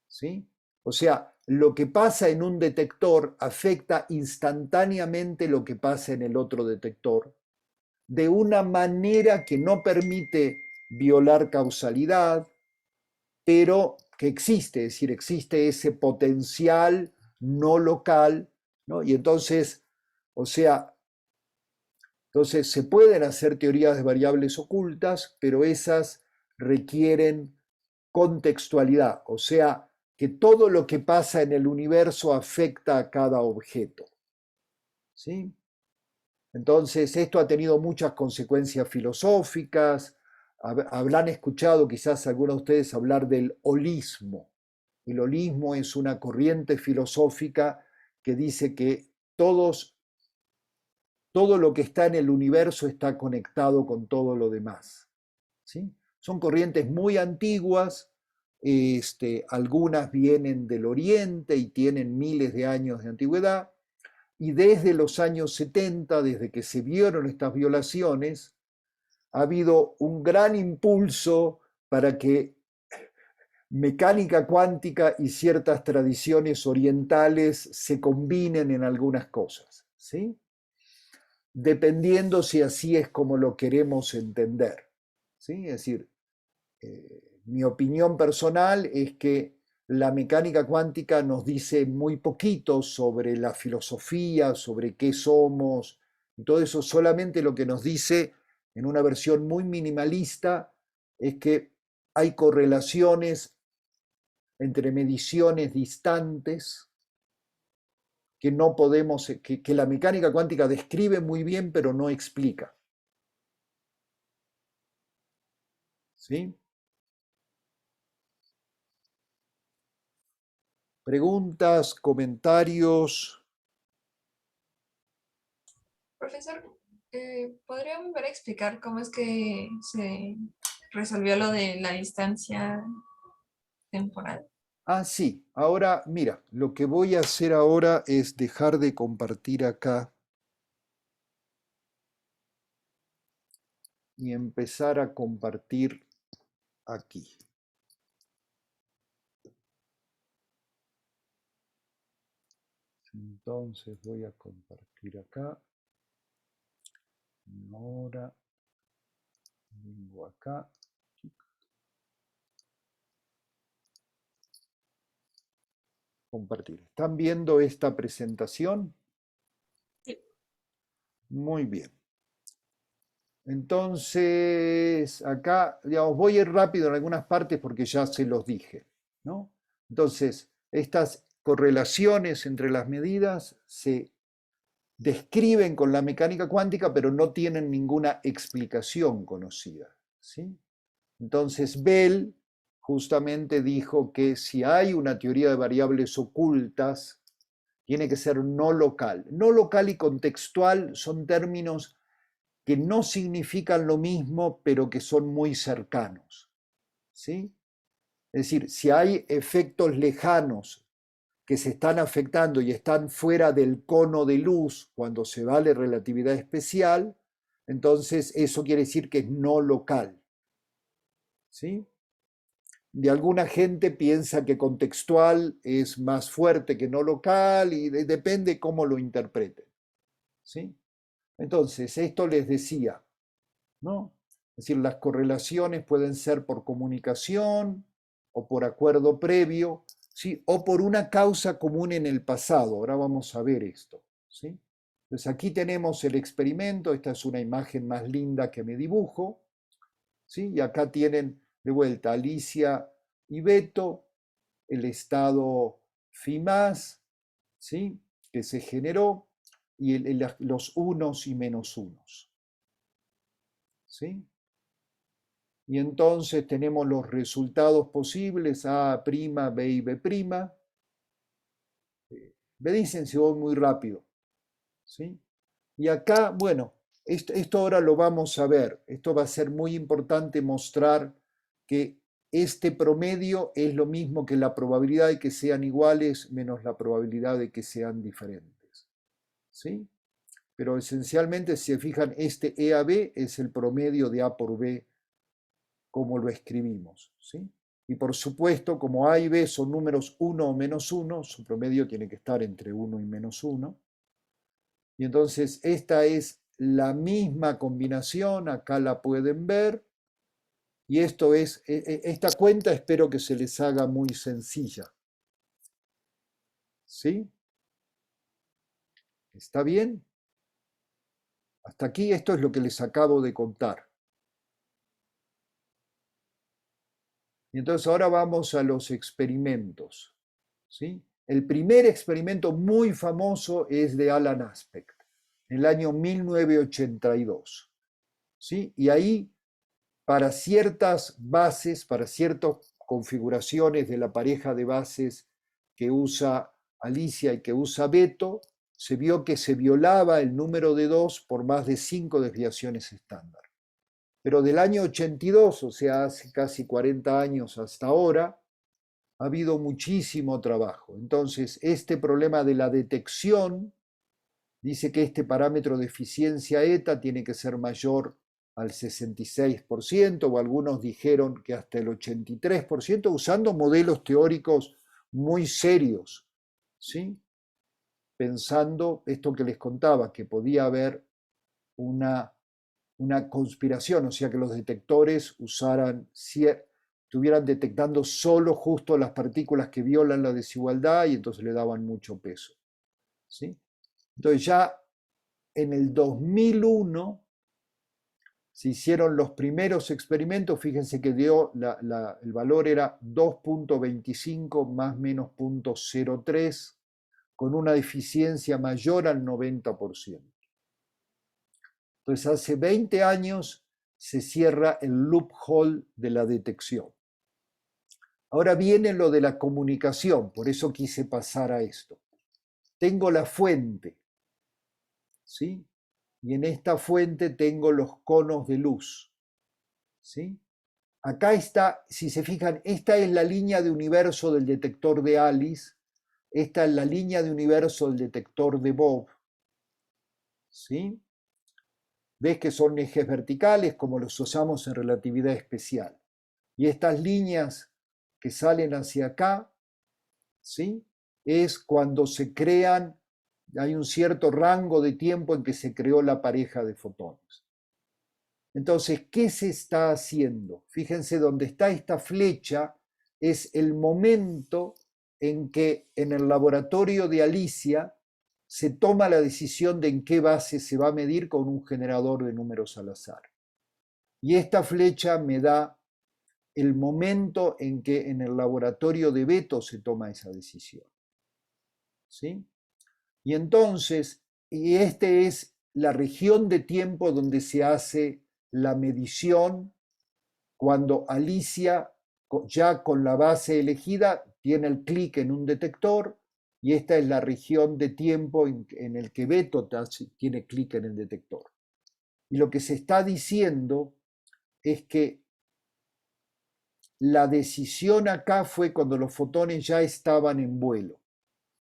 ¿Sí? O sea, lo que pasa en un detector afecta instantáneamente lo que pasa en el otro detector, de una manera que no permite violar causalidad, pero que existe, es decir, existe ese potencial no local, ¿no? Y entonces, o sea, entonces se pueden hacer teorías de variables ocultas, pero esas requieren contextualidad, o sea, que todo lo que pasa en el universo afecta a cada objeto. ¿Sí? Entonces, esto ha tenido muchas consecuencias filosóficas. Habrán escuchado quizás algunos de ustedes hablar del holismo. El holismo es una corriente filosófica que dice que todo lo que está en el universo está conectado con todo lo demás. ¿Sí? Son corrientes muy antiguas, algunas vienen del Oriente y tienen miles de años de antigüedad, Y desde los años 70, desde que se vieron estas violaciones, ha habido un gran impulso para que mecánica cuántica y ciertas tradiciones orientales se combinen en algunas cosas, ¿sí? Dependiendo si así es como lo queremos entender, ¿sí? Es decir, mi opinión personal es que la mecánica cuántica nos dice muy poquito sobre la filosofía, sobre qué somos, y todo eso. Solamente lo que nos dice en una versión muy minimalista es que hay correlaciones entre mediciones distantes que no podemos, que la mecánica cuántica describe muy bien, pero no explica. ¿Sí? Preguntas, comentarios. Profesor, ¿podría volver a explicar cómo es que se resolvió lo de la distancia temporal? Ah, sí. Ahora, mira, lo que voy a hacer ahora es dejar de compartir acá y empezar a compartir aquí. Entonces voy a compartir acá. Ahora vengo acá. Compartir. ¿Están viendo esta presentación? Sí. Muy bien. Entonces, acá, digamos, voy a ir rápido en algunas partes porque ya se los dije, ¿no? Entonces, estas correlaciones entre las medidas se describen con la mecánica cuántica, pero no tienen ninguna explicación conocida, ¿sí? Entonces, Bell justamente dijo que si hay una teoría de variables ocultas, tiene que ser no local. No local y contextual son términos que no significan lo mismo, pero que son muy cercanos, ¿sí? Es decir, si hay efectos lejanos que se están afectando y están fuera del cono de luz cuando se vale relatividad especial, entonces eso quiere decir que es no local, ¿sí? De alguna gente piensa que contextual es más fuerte que no local y depende cómo lo interpreten, ¿sí? Entonces, esto les decía, ¿no? Es decir, las correlaciones pueden ser por comunicación o por acuerdo previo, ¿sí? O por una causa común en el pasado. Ahora vamos a ver esto, ¿sí? Entonces aquí tenemos el experimento, esta es una imagen más linda que me dibujo, ¿sí? Y acá tienen de vuelta Alicia y Beto, el estado phi más, ¿sí? Que se generó, y los unos y menos unos, ¿sí? Y entonces tenemos los resultados posibles, A', B y B'. Me dicen si voy muy rápido, ¿sí? Y acá, bueno, esto ahora lo vamos a ver. Esto va a ser muy importante mostrar que este promedio es lo mismo que la probabilidad de que sean iguales menos la probabilidad de que sean diferentes, ¿sí? Pero esencialmente, si se fijan, este E a B es el promedio de A por B como lo escribimos, ¿sí? Y por supuesto, como A y B son números 1 o menos 1, su promedio tiene que estar entre 1 y menos 1. Y entonces esta es la misma combinación, acá la pueden ver. Y esto es, esta cuenta espero que se les haga muy sencilla. ¿Sí? ¿Está bien? Hasta aquí esto es lo que les acabo de contar. Y entonces ahora vamos a los experimentos, ¿sí? El primer experimento muy famoso es de Alan Aspect, en el año 1982, ¿sí? Y ahí, para ciertas bases, para ciertas configuraciones de la pareja de bases que usa Alicia y que usa Beto, se vio que se violaba el número de 2 por más de 5 desviaciones estándar. Pero del año 82, o sea, hace casi 40 años hasta ahora, ha habido muchísimo trabajo. Entonces, este problema de la detección dice que este parámetro de eficiencia eta tiene que ser mayor al 66%, o algunos dijeron que hasta el 83%, usando modelos teóricos muy serios, ¿sí? Pensando esto que les contaba, que podía haber una conspiración, o sea, que los detectores estuvieran detectando solo justo las partículas que violan la desigualdad y entonces le daban mucho peso, ¿sí? Entonces ya en el 2001 se hicieron los primeros experimentos, fíjense que el valor era 2.25 más menos 0.03, con una eficiencia mayor al 90%. Entonces hace 20 años se cierra el loophole de la detección. Ahora viene lo de la comunicación, por eso quise pasar a esto. Tengo la fuente, ¿sí? Y en esta fuente tengo los conos de luz, ¿sí? Acá está, si se fijan, esta es la línea de universo del detector de Alice, esta es la línea de universo del detector de Bob, ¿sí? Ves que son ejes verticales como los usamos en relatividad especial. Y estas líneas que salen hacia acá, ¿sí? Es cuando se crean, hay un cierto rango de tiempo en que se creó la pareja de fotones. Entonces, ¿qué se está haciendo? Fíjense, donde está esta flecha es el momento en que en el laboratorio de Alicia se toma la decisión de en qué base se va a medir con un generador de números al azar. Y esta flecha me da el momento en que en el laboratorio de Beto se toma esa decisión, ¿sí? Y entonces, y este es la región de tiempo donde se hace la medición cuando Alicia, ya con la base elegida, tiene el clic en un detector, y esta es la región de tiempo en el que Beto tiene clic en el detector. Y lo que se está diciendo es que la decisión acá fue cuando los fotones ya estaban en vuelo,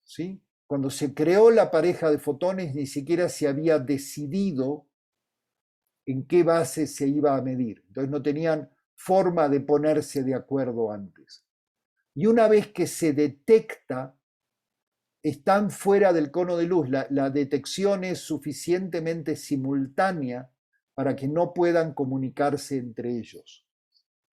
¿sí? Cuando se creó la pareja de fotones ni siquiera se había decidido en qué base se iba a medir. Entonces no tenían forma de ponerse de acuerdo antes. Y una vez que se detecta, están fuera del cono de luz. La detección es suficientemente simultánea para que no puedan comunicarse entre ellos,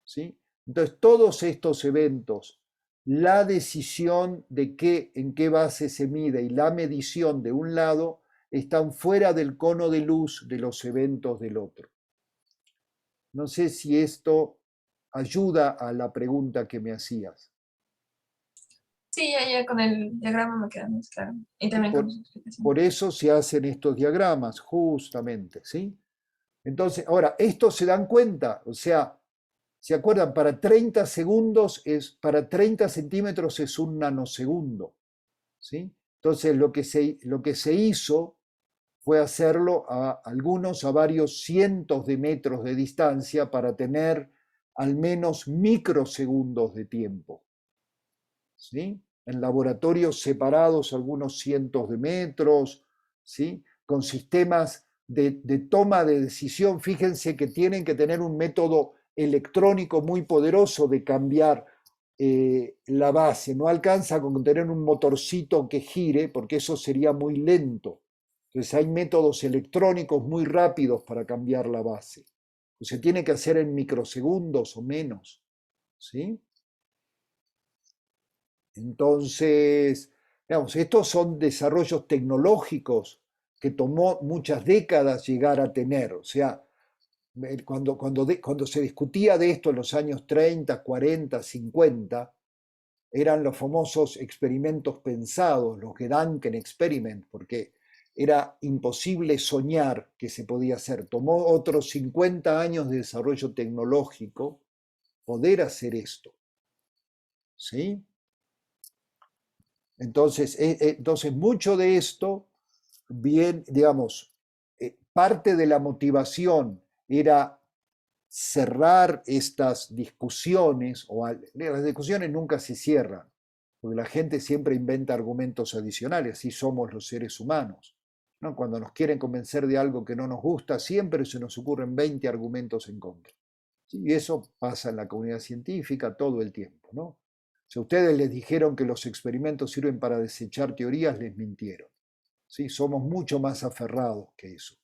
¿sí? Entonces, todos estos eventos, la decisión de en qué base se mide y la medición de un lado, están fuera del cono de luz de los eventos del otro. No sé si esto ayuda a la pregunta que me hacías. Sí, ya con el diagrama me queda más claro. Y también con su explicación. Por eso se hacen estos diagramas, justamente, ¿sí? Entonces, ahora, ¿estos se dan cuenta? O sea, ¿se acuerdan? Para 30 segundos para 30 centímetros es un nanosegundo, ¿sí? Entonces, lo que se hizo fue hacerlo a varios cientos de metros de distancia para tener al menos microsegundos de tiempo, ¿sí? En laboratorios separados algunos cientos de metros, ¿sí? Con sistemas de toma de decisión. Fíjense que tienen que tener un método electrónico muy poderoso de cambiar la base. No alcanza con tener un motorcito que gire, porque eso sería muy lento. Entonces hay métodos electrónicos muy rápidos para cambiar la base. Se tiene que hacer en microsegundos o menos, ¿sí? Entonces, digamos, estos son desarrollos tecnológicos que tomó muchas décadas llegar a tener. O sea, cuando se discutía de esto en los años 30, 40, 50, eran los famosos experimentos pensados, los Gedanken Experiment, porque era imposible soñar que se podía hacer. Tomó otros 50 años de desarrollo tecnológico poder hacer esto, ¿sí? Entonces, mucho de esto, bien, digamos, parte de la motivación era cerrar estas discusiones, las discusiones nunca se cierran, porque la gente siempre inventa argumentos adicionales, así somos los seres humanos. ¿no? Cuando nos quieren convencer de algo que no nos gusta, siempre se nos ocurren 20 argumentos en contra. ¿Sí? Y eso pasa en la comunidad científica todo el tiempo, ¿no? Si a ustedes les dijeron que los experimentos sirven para desechar teorías, les mintieron. ¿Sí? Somos mucho más aferrados que eso.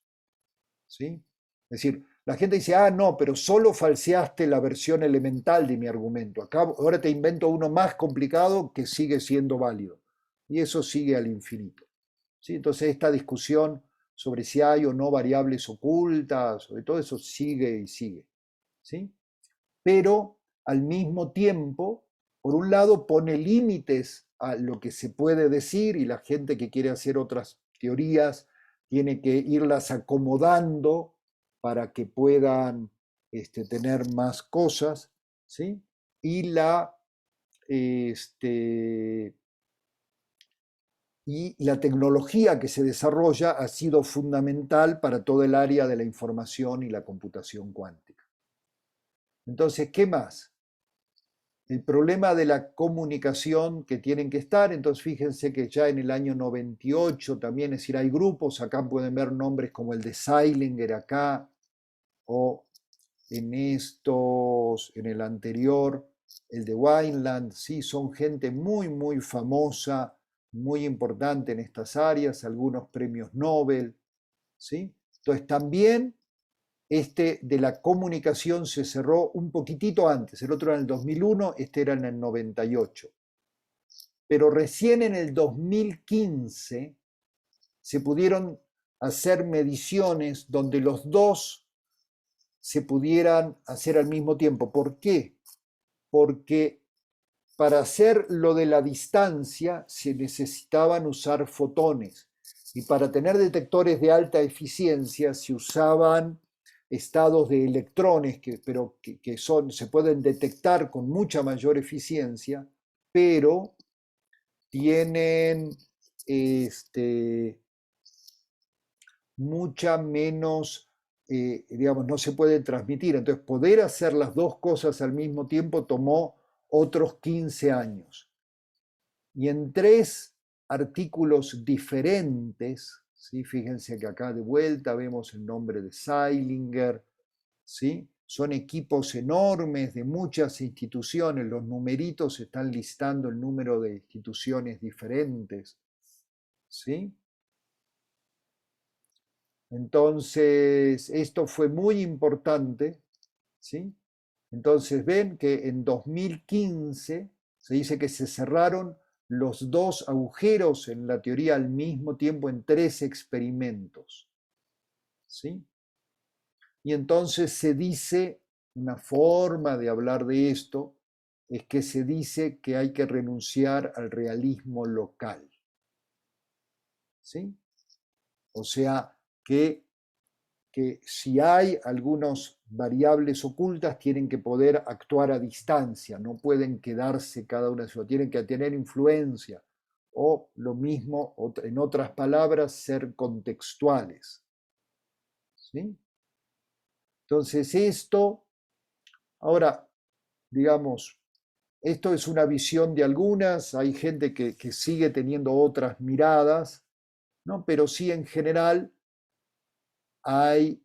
¿Sí? Es decir, la gente dice, ah, no, pero solo falseaste la versión elemental de mi argumento. Acá, ahora te invento uno más complicado que sigue siendo válido. Y eso sigue al infinito. ¿Sí? Entonces esta discusión sobre si hay o no variables ocultas, sobre todo eso sigue y sigue. ¿Sí? Pero al mismo tiempo, por un lado, pone límites a lo que se puede decir y la gente que quiere hacer otras teorías tiene que irlas acomodando para que puedan tener más cosas, ¿sí? Y y la tecnología que se desarrolla ha sido fundamental para todo el área de la información y la computación cuántica. Entonces, ¿qué más? El problema de la comunicación que tienen que estar, entonces fíjense que ya en el año 98 también, es decir, hay grupos, acá pueden ver nombres como el de Seilinger acá, o en el anterior, el de Wineland, sí, son gente muy, muy famosa, muy importante en estas áreas, algunos premios Nobel, ¿sí? Entonces también de la comunicación se cerró un poquitito antes, el otro era en el 2001, este era en el 98. Pero recién en el 2015 se pudieron hacer mediciones donde los dos se pudieran hacer al mismo tiempo. ¿Por qué? Porque para hacer lo de la distancia se necesitaban usar fotones y para tener detectores de alta eficiencia se usaban estados de electrones pero que se pueden detectar con mucha mayor eficiencia, pero tienen mucha menos, digamos, no se pueden transmitir. Entonces, poder hacer las dos cosas al mismo tiempo tomó otros 15 años. Y en 3 artículos diferentes, ¿sí? Fíjense que acá de vuelta vemos el nombre de Seilinger, ¿sí? Son equipos enormes de muchas instituciones, los numeritos están listando el número de instituciones diferentes, ¿sí? Entonces, esto fue muy importante, ¿sí? Entonces ven que en 2015 se dice que se cerraron los 2 agujeros en la teoría al mismo tiempo en 3 experimentos, ¿sí? Y entonces se dice, una forma de hablar de esto, es que se dice que hay que renunciar al realismo local, ¿sí? O sea, que si hay algunas variables ocultas tienen que poder actuar a distancia, no pueden quedarse cada una de ellas, tienen que tener influencia o lo mismo, en otras palabras, ser contextuales. ¿Sí? Entonces ahora, digamos, esto es una visión de algunas, hay gente que sigue teniendo otras miradas, ¿no? Pero sí en general hay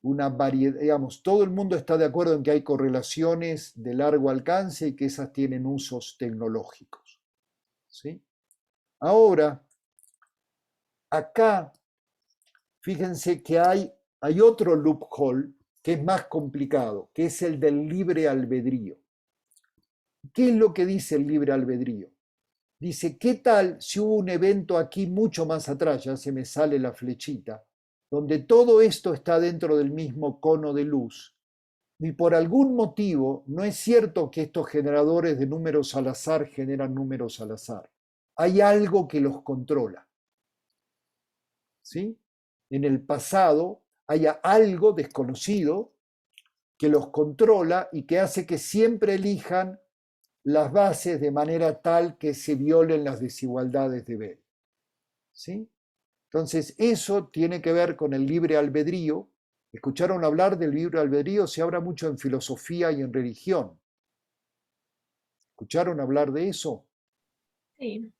una variedad, digamos, todo el mundo está de acuerdo en que hay correlaciones de largo alcance y que esas tienen usos tecnológicos. ¿Sí? Ahora, acá, fíjense que hay otro loophole que es más complicado, que es el del libre albedrío. ¿Qué es lo que dice el libre albedrío? Dice, ¿qué tal si hubo un evento aquí mucho más atrás, ya se me sale la flechita, donde todo esto está dentro del mismo cono de luz y por algún motivo no es cierto que estos generadores de números al azar generan números al azar? Hay algo que los controla. ¿Sí? En el pasado hay algo desconocido que los controla y que hace que siempre elijan las bases de manera tal que se violen las desigualdades de Bell. ¿Sí? Entonces, eso tiene que ver con el libre albedrío. ¿Escucharon hablar del libre albedrío? Se habla mucho en filosofía y en religión. ¿Escucharon hablar de eso? Sí.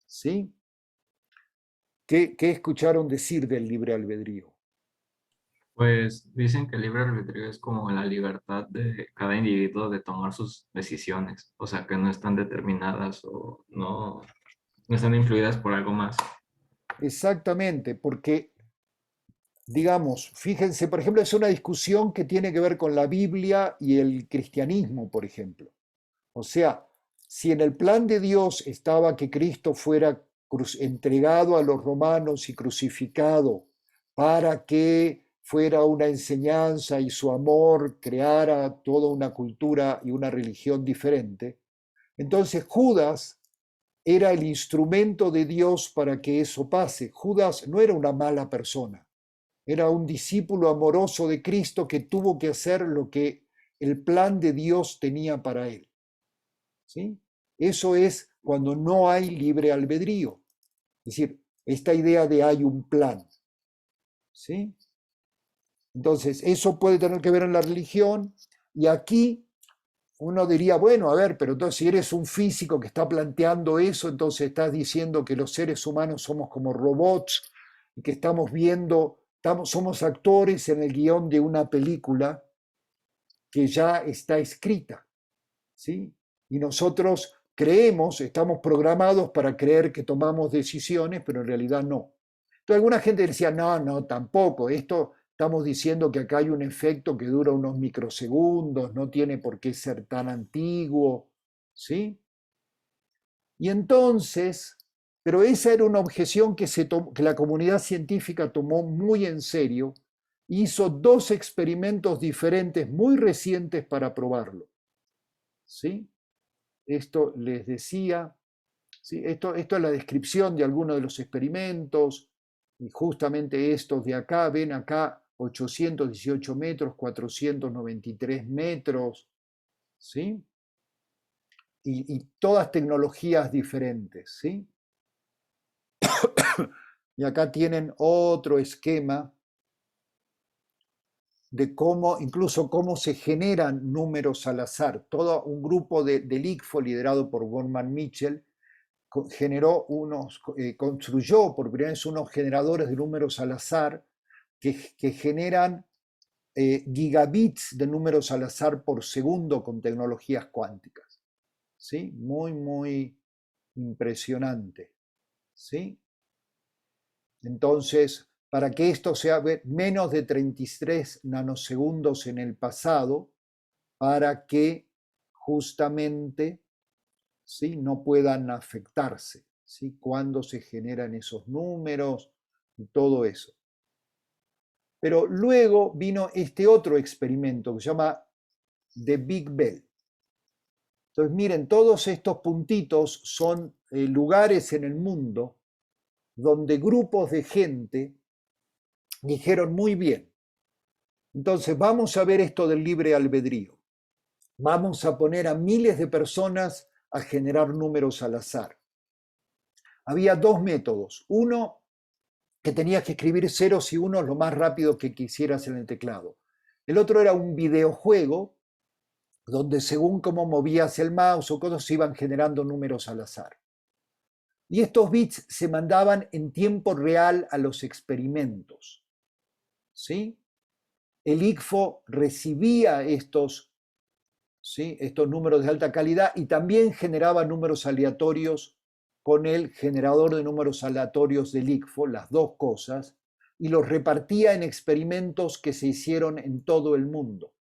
¿Sí? ¿Qué escucharon decir del libre albedrío? Pues dicen que el libre albedrío es como la libertad de cada individuo de tomar sus decisiones, o sea, que no están determinadas o no están influidas por algo más. Exactamente, porque, digamos, fíjense, por ejemplo, es una discusión que tiene que ver con la Biblia y el cristianismo, por ejemplo. O sea, si en el plan de Dios estaba que Cristo fuera entregado a los romanos y crucificado para que fuera una enseñanza y su amor creara toda una cultura y una religión diferente, entonces Judas era el instrumento de Dios para que eso pase. Judas no era una mala persona, era un discípulo amoroso de Cristo que tuvo que hacer lo que el plan de Dios tenía para él. ¿Sí? Eso es cuando no hay libre albedrío. Es decir, esta idea de hay un plan. ¿Sí? Entonces, eso puede tener que ver en la religión. Y aquí uno diría, bueno, a ver, pero entonces si eres un físico que está planteando eso, entonces estás diciendo que los seres humanos somos como robots y que estamos viendo, somos actores en el guión de una película que ya está escrita. ¿Sí? Y nosotros creemos, estamos programados para creer que tomamos decisiones, pero en realidad no. Entonces alguna gente decía, no, tampoco, esto estamos diciendo que acá hay un efecto que dura unos microsegundos, no tiene por qué ser tan antiguo, ¿sí? Y entonces, pero esa era una objeción que la comunidad científica tomó muy en serio, hizo dos experimentos diferentes muy recientes para probarlo, ¿sí? Esto les decía, ¿sí? Esto es la descripción de algunos de los experimentos, y justamente estos de acá, ven acá 818 metros, 493 metros, ¿sí? Y todas tecnologías diferentes, ¿sí? Y acá tienen otro esquema de cómo, incluso cómo se generan números al azar. Todo un grupo del ICFO liderado por Gorman Mitchell construyó por primera vez unos generadores de números al azar que generan gigabits de números al azar por segundo con tecnologías cuánticas. ¿Sí? Muy, muy impresionante. ¿Sí? Entonces, para que esto sea menos de 33 nanosegundos en el pasado, para que justamente, ¿sí?, no puedan afectarse, ¿sí?, cuando se generan esos números y todo eso. Pero luego vino este otro experimento que se llama The Big Bell. Entonces, miren, todos estos puntitos son lugares en el mundo donde grupos de gente dijeron muy bien. Entonces, vamos a ver esto del libre albedrío. Vamos a poner a miles de personas a generar números al azar. Había dos métodos. Uno, que tenías que escribir ceros y unos lo más rápido que quisieras en el teclado. El otro era un videojuego donde según cómo movías el mouse o cosas se iban generando números al azar. Y estos bits se mandaban en tiempo real a los experimentos. ¿Sí? El ICFO recibía estos, ¿sí?, estos números de alta calidad y también generaba números aleatorios con el generador de números aleatorios del ICFO, las dos cosas, y los repartía en experimentos que se hicieron en todo el mundo.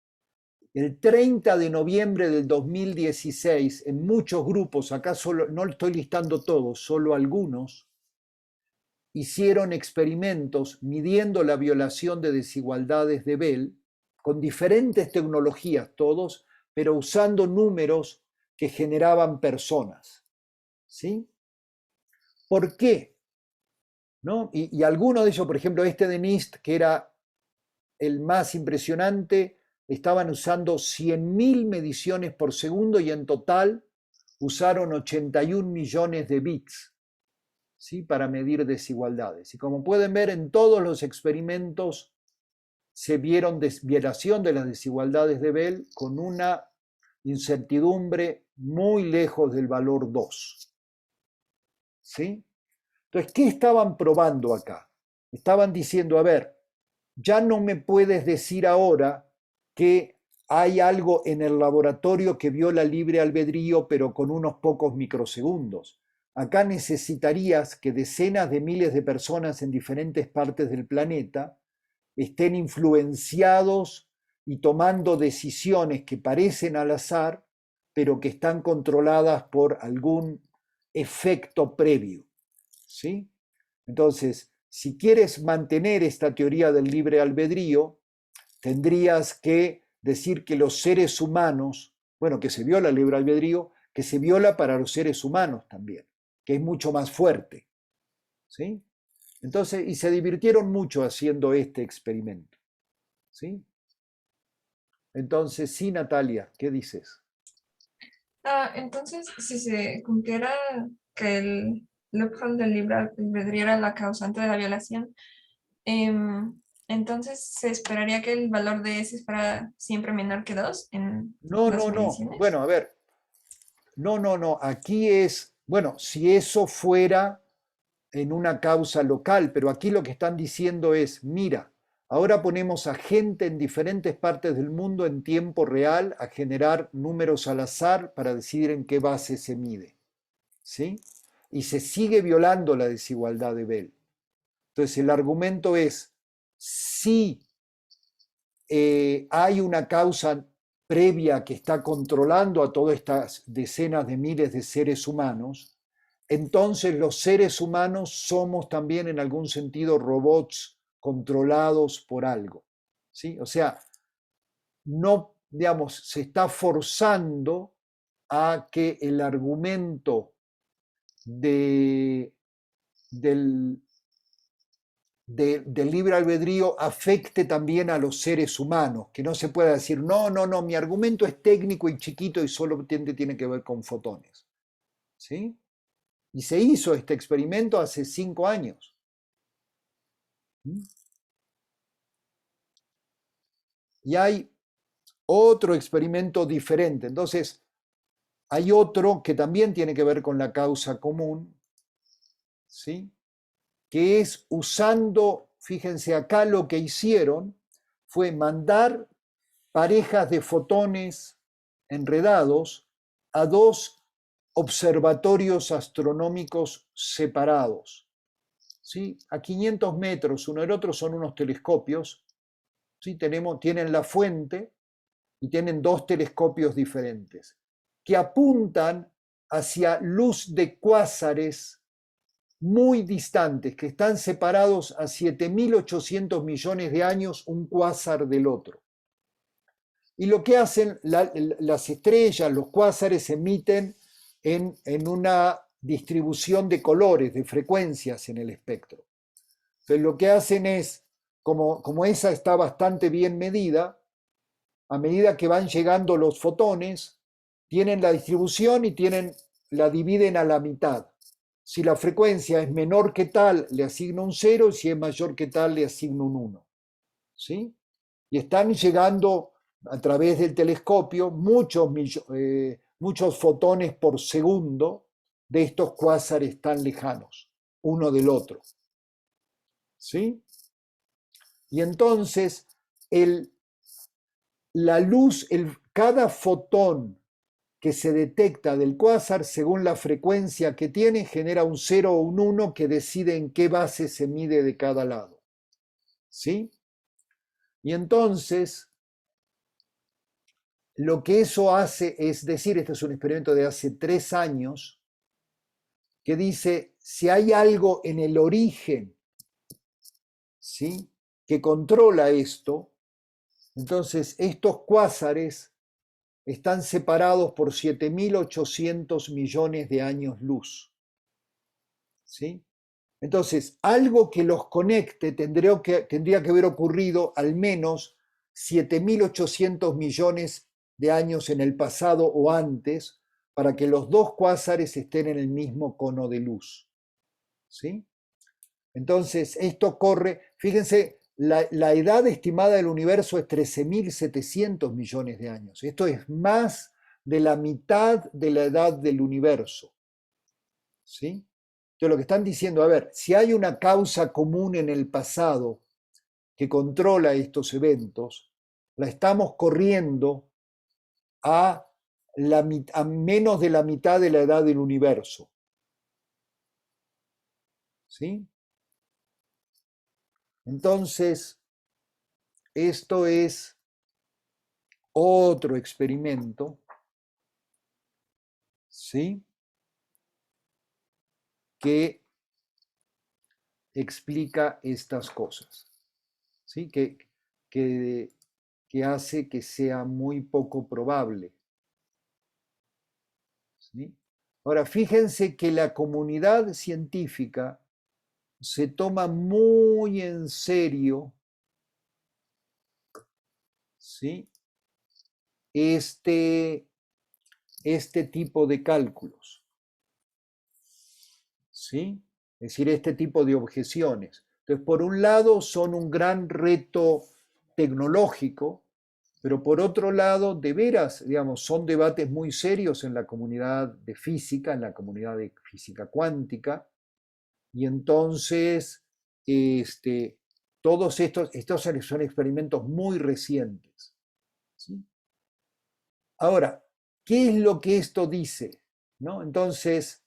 El 30 de noviembre del 2016, en muchos grupos, acá solo, no estoy listando todos, solo algunos, hicieron experimentos midiendo la violación de desigualdades de Bell con diferentes tecnologías todos, pero usando números que generaban personas. ¿Sí? ¿Por qué? ¿No? Y algunos de ellos, por ejemplo, este de NIST, que era el más impresionante, estaban usando 100.000 mediciones por segundo y en total usaron 81 millones de bits, ¿sí?, para medir desigualdades. Y como pueden ver, en todos los experimentos se vieron violación de las desigualdades de Bell con una incertidumbre muy lejos del valor 2. ¿Sí? Entonces, ¿qué estaban probando acá? Estaban diciendo, a ver, ya no me puedes decir ahora que hay algo en el laboratorio que viola libre albedrío, pero con unos pocos microsegundos. Acá necesitarías que decenas de miles de personas en diferentes partes del planeta estén influenciados y tomando decisiones que parecen al azar, pero que están controladas por algún efecto previo. ¿Sí? Entonces, si quieres mantener esta teoría del libre albedrío, tendrías que decir que los seres humanos, bueno, que se viola el libre albedrío, que se viola para los seres humanos también, que es mucho más fuerte. ¿Sí? Entonces, y se divirtieron mucho haciendo este experimento. ¿Sí? Entonces, sí, Natalia, ¿qué dices? Entonces, si se cumpliera que el loophole del libre albedrío era la causante de la violación, entonces se esperaría que el valor de S fuera siempre menor que 2 en No, las no, no. mediciones. Bueno, a ver. No, no, no. Aquí es, bueno, si eso fuera en una causa local, pero aquí lo que están diciendo es, mira, ahora ponemos a gente en diferentes partes del mundo en tiempo real a generar números al azar para decidir en qué base se mide. ¿Sí? Y se sigue violando la desigualdad de Bell. Entonces el argumento es, si hay una causa previa que está controlando a todas estas decenas de miles de seres humanos, entonces los seres humanos somos también en algún sentido robots controlados por algo. ¿Sí? O sea, no, digamos, se está forzando a que el argumento de, del, del libre albedrío afecte también a los seres humanos, que no se pueda decir, no, no, no, mi argumento es técnico y chiquito y solo tiene que ver con fotones. ¿Sí? Y se hizo este experimento hace 5 años. Y hay otro experimento diferente. Entonces, hay otro que también tiene que ver con la causa común, ¿sí? Que es usando, fíjense acá lo que hicieron fue mandar parejas de fotones enredados a dos observatorios astronómicos separados. ¿Sí? A 500 metros uno del otro son unos telescopios. ¿Sí? Tienen la fuente y tienen dos telescopios diferentes que apuntan hacia luz de cuásares muy distantes, que están separados a 7.800 millones de años un cuásar del otro. Y lo que hacen las estrellas, los cuásares, emiten en una distribución de colores, de frecuencias en el espectro. Entonces lo que hacen es, como esa está bastante bien medida, a medida que van llegando los fotones, tienen la distribución y la dividen a la mitad. Si la frecuencia es menor que tal, le asigno un 0, y si es mayor que tal, le asigno un 1. ¿Sí? Y están llegando a través del telescopio muchos fotones por segundo de estos cuásares tan lejanos, uno del otro. ¿Sí? Y entonces la luz, cada fotón que se detecta del cuásar, según la frecuencia que tiene, genera un 0 o un 1 que decide en qué base se mide de cada lado. ¿Sí? Y entonces, lo que eso hace es decir, este es un experimento de hace 3 años, que dice, si hay algo en el origen, ¿sí?, que controla esto, entonces estos cuásares están separados por 7.800 millones de años luz. ¿Sí? Entonces, algo que los conecte tendría que haber ocurrido al menos 7.800 millones de años en el pasado o antes para que los dos cuásares estén en el mismo cono de luz. ¿Sí? Entonces, esto corre, fíjense, la edad estimada del universo es 13.700 millones de años. Esto es más de la mitad de la edad del universo. ¿Sí? Entonces lo que están diciendo, a ver, si hay una causa común en el pasado que controla estos eventos, la estamos corriendo a, a menos de la mitad de la edad del universo. ¿Sí? Entonces, esto es otro experimento, ¿sí? Que explica estas cosas, ¿sí? Que hace que sea muy poco probable. ¿Sí? Ahora, fíjense que la comunidad científica se toma muy en serio, ¿sí? este tipo de cálculos, ¿sí? Es decir, este tipo de objeciones. Entonces, por un lado, son un gran reto tecnológico, pero por otro lado, de veras, digamos, son debates muy serios en la comunidad de física, en la comunidad de física cuántica, y entonces, todos estos son experimentos muy recientes, ¿sí? Ahora, ¿qué es lo que esto dice? ¿No? Entonces,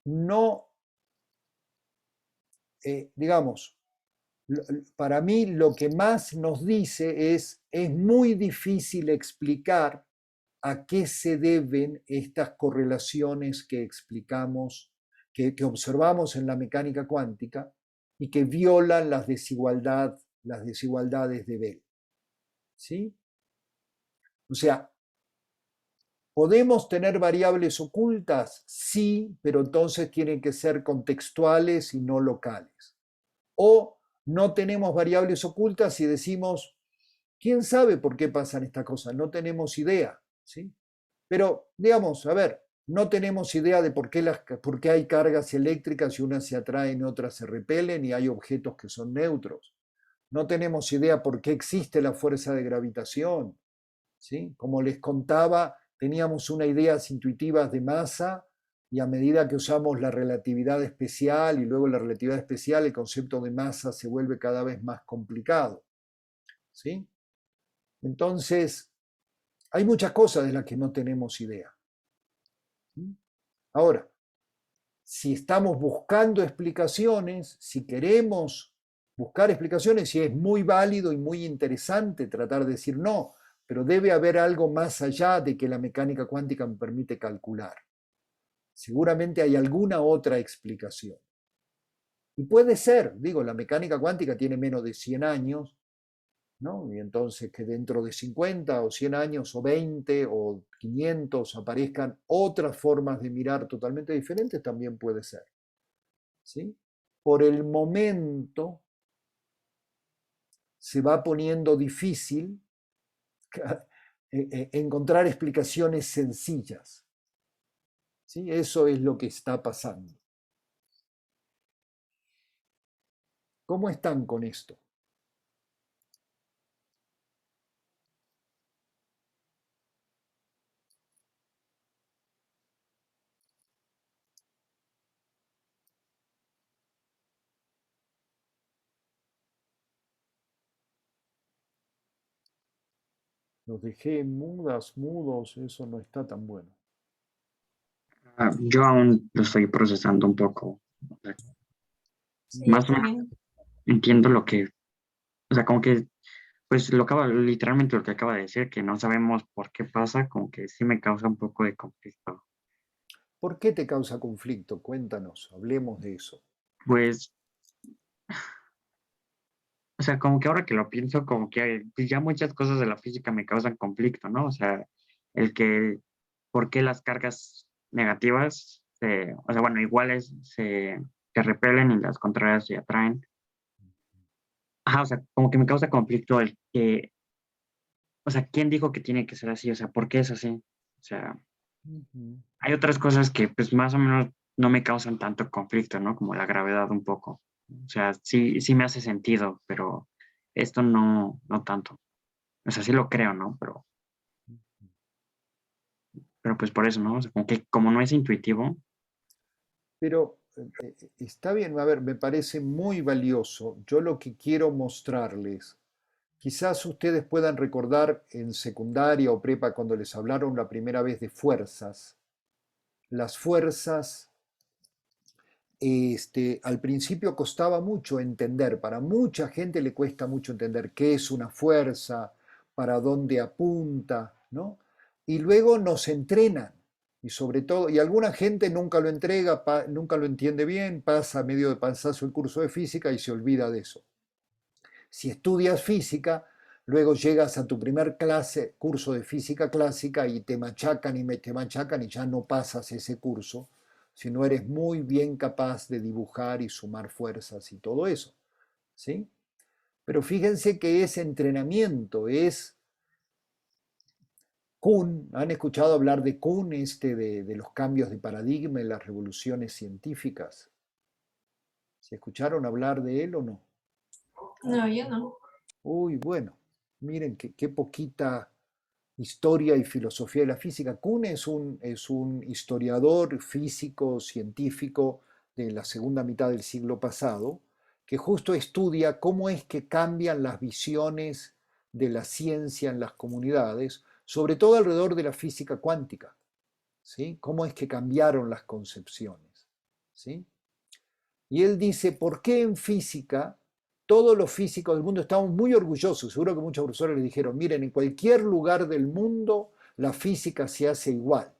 no, digamos, para mí lo que más nos dice es muy difícil explicar a qué se deben estas correlaciones que explicamos, que observamos en la mecánica cuántica y que violan las desigualdades de Bell. ¿Sí? O sea, ¿podemos tener variables ocultas? Sí, pero entonces tienen que ser contextuales y no locales. O no tenemos variables ocultas y decimos, ¿quién sabe por qué pasan estas cosas? No tenemos idea, ¿sí? Pero, digamos, a ver, no tenemos idea de por qué hay cargas eléctricas y unas se atraen y otras se repelen y hay objetos que son neutros. No tenemos idea por qué existe la fuerza de gravitación, ¿sí? Como les contaba, teníamos unas ideas intuitivas de masa y a medida que usamos la relatividad especial y luego la relatividad especial, el concepto de masa se vuelve cada vez más complicado, ¿sí? Entonces, hay muchas cosas de las que no tenemos idea. Ahora, si estamos buscando explicaciones, si queremos buscar explicaciones, si es muy válido y muy interesante tratar de decir no, pero debe haber algo más allá de que la mecánica cuántica me permite calcular. Seguramente hay alguna otra explicación. Y puede ser, digo, la mecánica cuántica tiene menos de 100 años, ¿no? Y entonces que dentro de 50 o 100 años o 20 o 500 aparezcan otras formas de mirar totalmente diferentes, también puede ser. ¿Sí? Por el momento se va poniendo difícil encontrar explicaciones sencillas. ¿Sí? Eso es lo que está pasando. ¿Cómo están con esto? Los dejé mudos, eso no está tan bueno. Yo aún lo estoy procesando un poco. O sea, Sí, yo más o menos también. entiendo lo que, o sea, como que, pues literalmente lo que acaba de decir, que no sabemos por qué pasa, como que sí me causa un poco de conflicto. ¿Por qué te causa conflicto? Cuéntanos, hablemos de eso. Pues, o sea, como que ahora que lo pienso, como que pues, ya muchas cosas de la física me causan conflicto, ¿no? O sea, el que, ¿por qué las cargas negativas, o sea, bueno, iguales se repelen y las contrarias se atraen? Ajá, o sea, como que me causa conflicto el que, o sea, ¿quién dijo que tiene que ser así? O sea, ¿por qué es así? O sea, Ujú. hay otras cosas que pues más o menos no me causan tanto conflicto, ¿no? Como la gravedad un poco. O sea, sí me hace sentido, pero esto no tanto. O sea, sí lo creo, ¿no? Pero pues por eso, ¿no? O sea, como que como no es intuitivo. Pero está bien, a ver, me parece muy valioso. Yo lo que quiero mostrarles, quizás ustedes puedan recordar en secundaria o prepa cuando les hablaron la primera vez de fuerzas. Las fuerzas, al principio costaba mucho entender, para mucha gente le cuesta mucho entender qué es una fuerza, para dónde apunta, ¿no? Y luego nos entrenan, y sobre todo, y alguna gente nunca lo entrega, nunca lo entiende bien, pasa medio de panzazo el curso de física y se olvida de eso. Si estudias física, luego llegas a tu primer curso de física clásica y te machacan y te machacan y ya no pasas ese curso, si no eres muy bien capaz de dibujar y sumar fuerzas y todo eso, ¿sí? Pero fíjense que ese entrenamiento es Kuhn. ¿Han escuchado hablar de Kuhn, de los cambios de paradigma en las revoluciones científicas? ¿Se escucharon hablar de él o no? No, yo no. Uy, bueno, miren qué poquita historia y filosofía de la física. Kuhn es un historiador físico, científico de la segunda mitad del siglo pasado, que justo estudia cómo es que cambian las visiones de la ciencia en las comunidades, sobre todo alrededor de la física cuántica, ¿sí? Cómo es que cambiaron las concepciones, ¿sí? Y él dice, ¿por qué en física todos los físicos del mundo estamos muy orgullosos? Seguro que muchos profesores les dijeron, miren, en cualquier lugar del mundo la física se hace igual.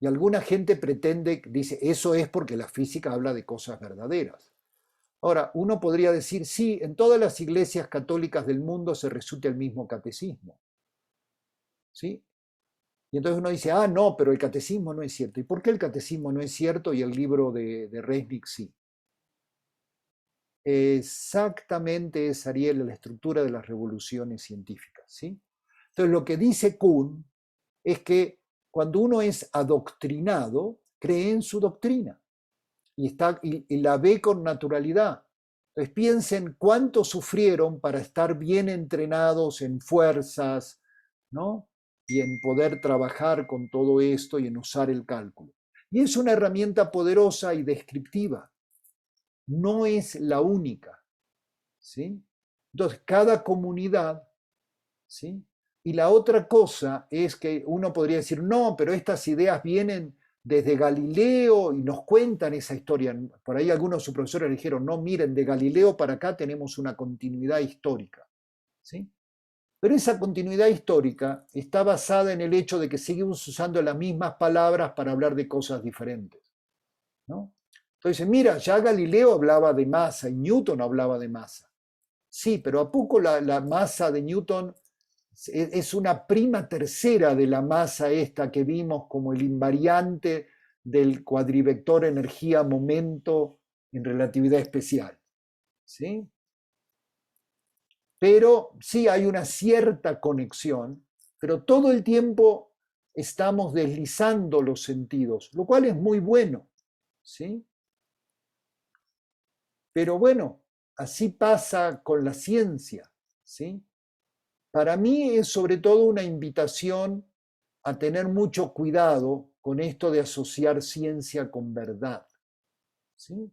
Y alguna gente pretende, dice, eso es porque la física habla de cosas verdaderas. Ahora, uno podría decir, sí, en todas las iglesias católicas del mundo se recita el mismo catecismo, ¿sí? Y entonces uno dice, ah, no, pero el catecismo no es cierto. ¿Y por qué el catecismo no es cierto y el libro de Resnick sí? Exactamente es, Ariel, la estructura de las revoluciones científicas, ¿sí? Entonces, lo que dice Kuhn es que cuando uno es adoctrinado, cree en su doctrina y la ve con naturalidad. Entonces, piensen cuánto sufrieron para estar bien entrenados en fuerzas, ¿no? Y en poder trabajar con todo esto y en usar el cálculo. Y es una herramienta poderosa y descriptiva. No es la única, ¿sí? Entonces, cada comunidad, ¿sí? Y la otra cosa es que uno podría decir, no, pero estas ideas vienen desde Galileo y nos cuentan esa historia. Por ahí algunos de sus profesores dijeron, no, miren, de Galileo para acá tenemos una continuidad histórica, ¿sí? Pero esa continuidad histórica está basada en el hecho de que seguimos usando las mismas palabras para hablar de cosas diferentes, ¿no? Entonces, mira, ya Galileo hablaba de masa y Newton hablaba de masa. Sí, pero ¿a poco la masa de Newton es una prima tercera de la masa esta que vimos como el invariante del cuadrivector energía-momento en relatividad especial? ¿Sí? Pero sí hay una cierta conexión, pero todo el tiempo estamos deslizando los sentidos, lo cual es muy bueno, ¿sí? Pero bueno, así pasa con la ciencia, ¿sí? Para mí es sobre todo una invitación a tener mucho cuidado con esto de asociar ciencia con verdad, ¿sí?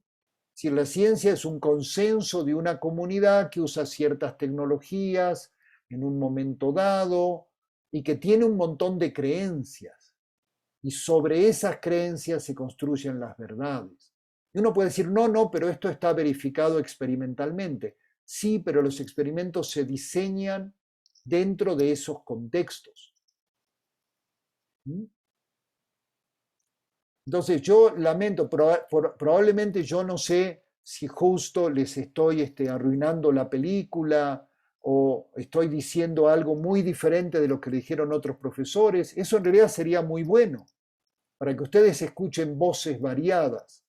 Si la ciencia es un consenso de una comunidad que usa ciertas tecnologías en un momento dado y que tiene un montón de creencias, y sobre esas creencias se construyen las verdades. Y uno puede decir, no, no, pero esto está verificado experimentalmente. Sí, pero los experimentos se diseñan dentro de esos contextos. Entonces yo lamento, probablemente yo no sé si justo les estoy arruinando la película o estoy diciendo algo muy diferente de lo que le dijeron otros profesores. Eso en realidad sería muy bueno, para que ustedes escuchen voces variadas,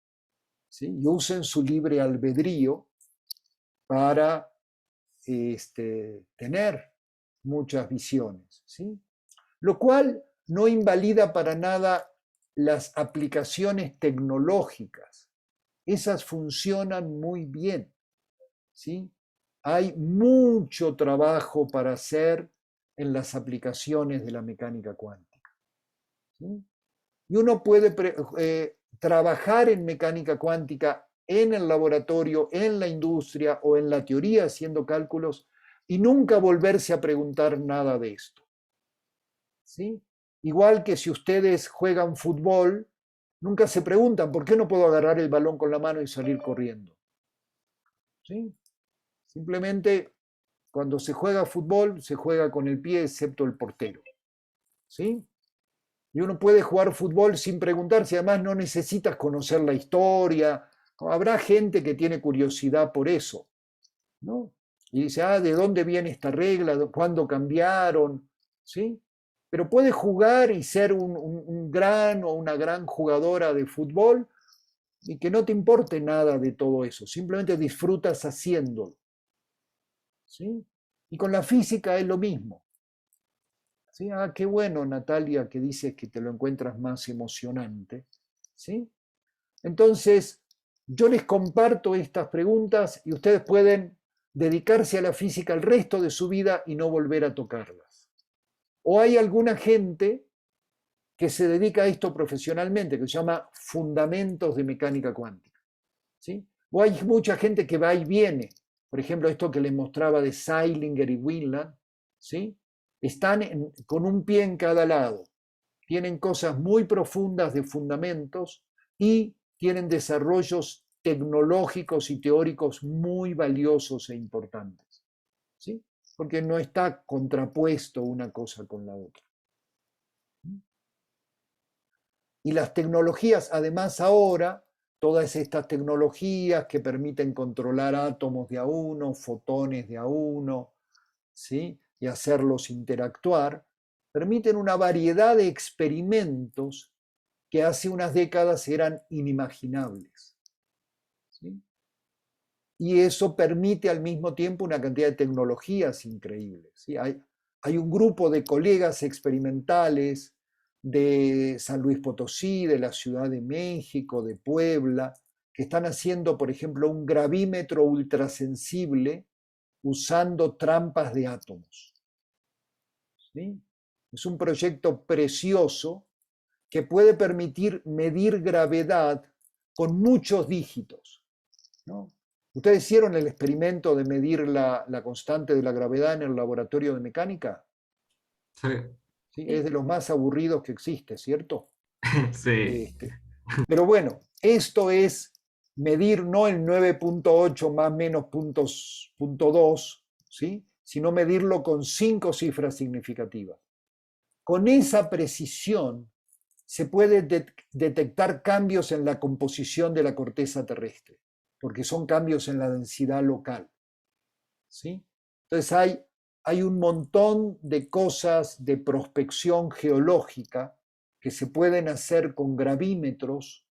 ¿sí? Y usen su libre albedrío para tener muchas visiones, ¿sí? Lo cual no invalida para nada las aplicaciones tecnológicas. Esas funcionan muy bien, ¿sí? Hay mucho trabajo para hacer en las aplicaciones de la mecánica cuántica, ¿sí? Y uno puede trabajar en mecánica cuántica en el laboratorio, en la industria o en la teoría haciendo cálculos y nunca volverse a preguntar nada de esto. ¿Sí? Igual que si ustedes juegan fútbol, nunca se preguntan por qué no puedo agarrar el balón con la mano y salir corriendo. ¿Sí? Simplemente cuando se juega fútbol se juega con el pie excepto el portero. ¿Sí? Y uno puede jugar fútbol sin preguntarse, además no necesitas conocer la historia. Habrá gente que tiene curiosidad por eso, ¿no? Y dice, ¿de dónde viene esta regla? ¿Cuándo cambiaron? ¿Sí? Pero puedes jugar y ser un gran o una gran jugadora de fútbol y que no te importe nada de todo eso, simplemente disfrutas haciéndolo. ¿Sí? Y con la física es lo mismo. ¿Sí? Qué bueno, Natalia, que dices que te lo encuentras más emocionante. ¿Sí? Entonces, yo les comparto estas preguntas y ustedes pueden dedicarse a la física el resto de su vida y no volver a tocarlas. O hay alguna gente que se dedica a esto profesionalmente, que se llama fundamentos de mecánica cuántica. ¿Sí? O hay mucha gente que va y viene. Por ejemplo, esto que les mostraba de Seilinger y Winland, ¿sí? Están con un pie en cada lado. Tienen cosas muy profundas de fundamentos y tienen desarrollos tecnológicos y teóricos muy valiosos e importantes. ¿Sí? Porque no está contrapuesto una cosa con la otra. Y las tecnologías, además ahora, todas estas tecnologías que permiten controlar átomos de a uno, fotones de a uno, ¿sí? Y hacerlos interactuar, permiten una variedad de experimentos que hace unas décadas eran inimaginables. ¿Sí? Y eso permite al mismo tiempo una cantidad de tecnologías increíbles. ¿Sí? Hay un grupo de colegas experimentales de San Luis Potosí, de la Ciudad de México, de Puebla, que están haciendo, por ejemplo, un gravímetro ultrasensible usando trampas de átomos. ¿Sí? Es un proyecto precioso que puede permitir medir gravedad con muchos dígitos, ¿no? ¿Ustedes hicieron el experimento de medir la constante de la gravedad en el laboratorio de mecánica? Sí, ¿Sí? Es de los más aburridos que existe, ¿cierto? sí, Pero bueno, esto es medir no el 9.8 más menos punto 2, ¿sí? Sino medirlo con 5 cifras significativas. Con esa precisión se puede detectar cambios en la composición de la corteza terrestre, porque son cambios en la densidad local. ¿Sí? Entonces hay un montón de cosas de prospección geológica que se pueden hacer con gravímetros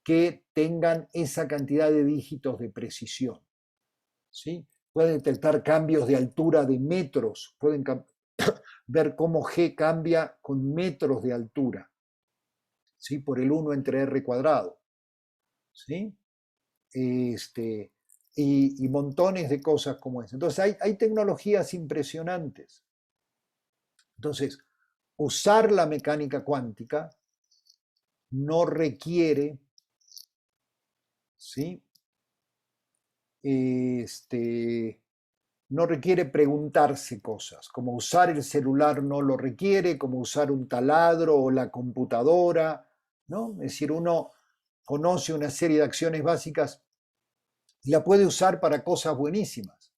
que tengan esa cantidad de dígitos de precisión. ¿Sí? Pueden detectar cambios de altura de metros, pueden ver cómo G cambia con metros de altura, ¿sí? Por el 1 entre R cuadrado. ¿Sí? Y montones de cosas como esa. Entonces hay tecnologías impresionantes. Entonces, usar la mecánica cuántica no requiere, ¿sí? No requiere preguntarse cosas, como usar el celular no lo requiere, como usar un taladro o la computadora, ¿no? Es decir, uno conoce una serie de acciones básicas y la puede usar para cosas buenísimas,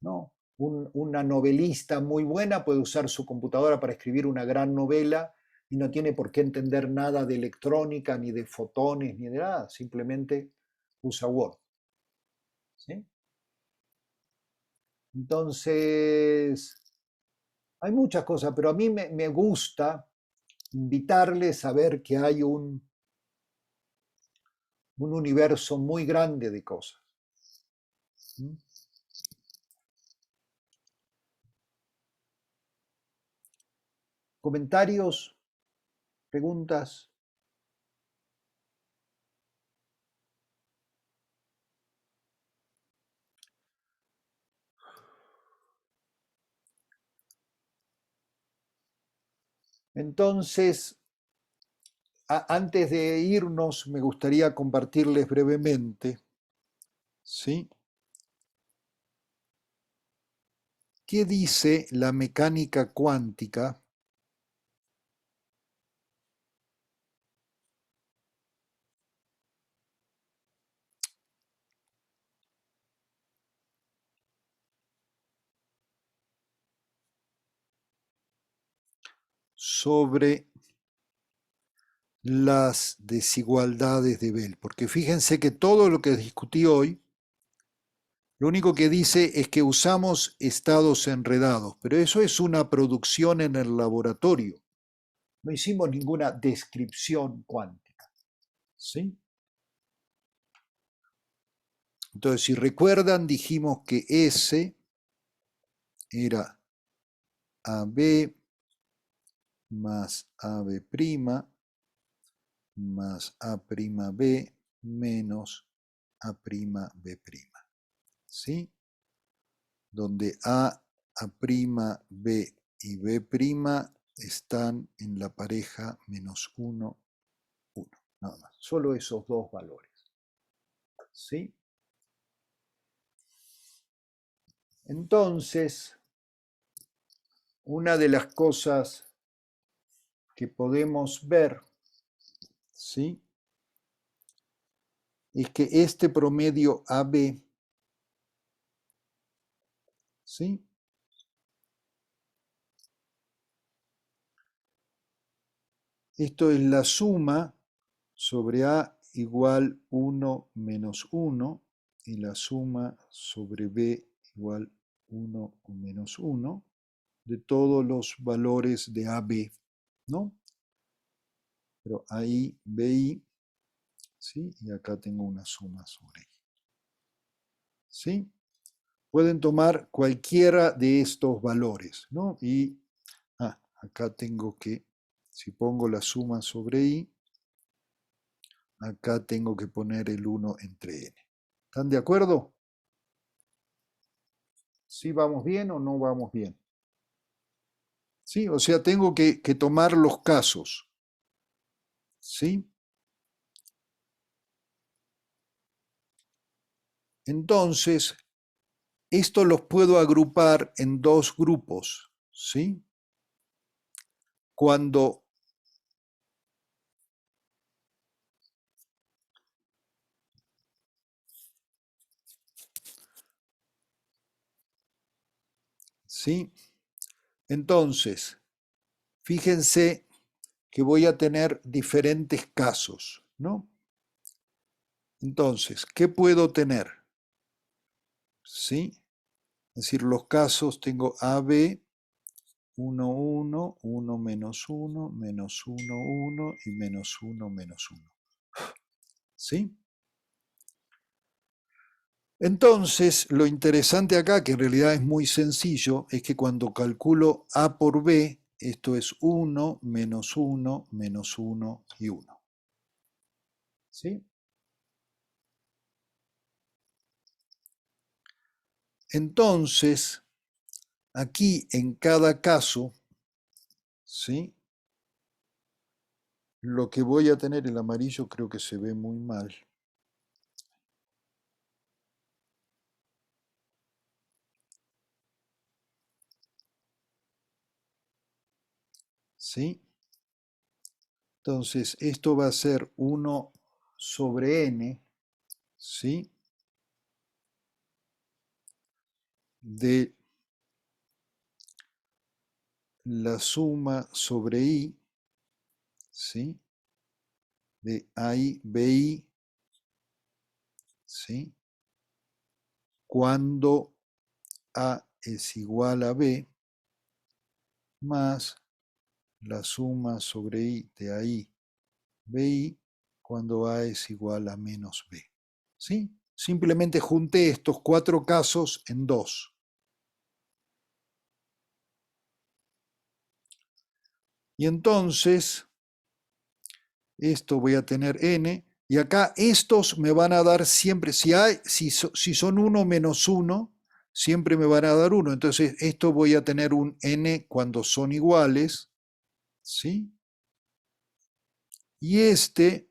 ¿no? Una novelista muy buena puede usar su computadora para escribir una gran novela y no tiene por qué entender nada de electrónica, ni de fotones, ni de nada, simplemente usa Word. ¿Sí? Entonces, hay muchas cosas, pero a mí me gusta invitarles a ver que hay un universo muy grande de cosas. ¿Mm? ¿Comentarios? ¿Preguntas? Entonces, Antes de irnos, me gustaría compartirles brevemente, ¿sí? ¿Qué dice la mecánica cuántica sobre las desigualdades de Bell? Porque fíjense que todo lo que discutí hoy, lo único que dice es que usamos estados enredados, pero eso es una producción en el laboratorio. No hicimos ninguna descripción cuántica, ¿sí? Entonces, si recuerdan, dijimos que S era AB más AB' más A'B menos A'B', ¿sí? Donde A'B y B' están en la pareja -1, 1, nada más. Solo esos dos valores, ¿sí? Entonces, una de las cosas que podemos ver, ¿sí?, es que este promedio AB, ¿sí?, esto es la suma sobre A igual 1 menos 1 y la suma sobre B igual 1 o menos 1 de todos los valores de AB, ¿no? Pero ahí BI, ¿sí? Y acá tengo una suma sobre I, ¿sí? Pueden tomar cualquiera de estos valores, ¿no? Y acá tengo que, si pongo la suma sobre I, acá tengo que poner el 1 entre n. ¿Están de acuerdo? ¿Sí vamos bien o no vamos bien? ¿Sí? O sea, tengo que tomar los casos, ¿sí? Entonces, esto los puedo agrupar en dos grupos, ¿sí? Cuando ¿sí? Entonces, fíjense que voy a tener diferentes casos, ¿no? Entonces, ¿qué puedo tener? ¿Sí? Es decir, los casos tengo AB, 1, 1, 1 menos 1, menos 1, 1 y menos 1, menos 1. ¿Sí? Entonces, lo interesante acá, que en realidad es muy sencillo, es que cuando calculo A por B, esto es 1, menos 1, menos 1 y 1. ¿Sí? Entonces, aquí en cada caso, ¿sí?, lo que voy a tener, el amarillo creo que se ve muy mal. ¿Sí? Entonces, esto va a ser 1 sobre n, ¿sí?, de la suma sobre i, ¿sí?, de AI, BI, ¿sí?, cuando A es igual a B, más la suma sobre I de AI, BI, cuando A es igual a menos B. ¿Sí? Simplemente junté estos cuatro casos en dos. Y entonces, esto voy a tener n, y acá estos me van a dar siempre, si son 1 menos 1, siempre me van a dar 1. Entonces, esto voy a tener un n cuando son iguales, ¿sí? Y este,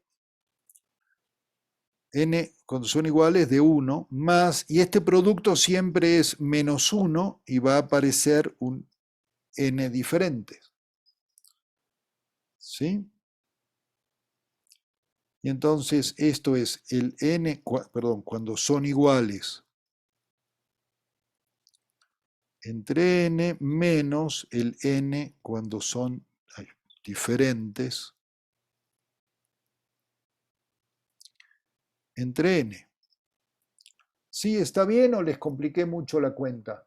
n cuando son iguales de 1, más, y este producto siempre es menos 1 y va a aparecer un n diferente. ¿Sí? Y entonces esto es el n, perdón, cuando son iguales entre n menos el n cuando son diferentes entre n. ¿Sí? ¿Está bien o les compliqué mucho la cuenta?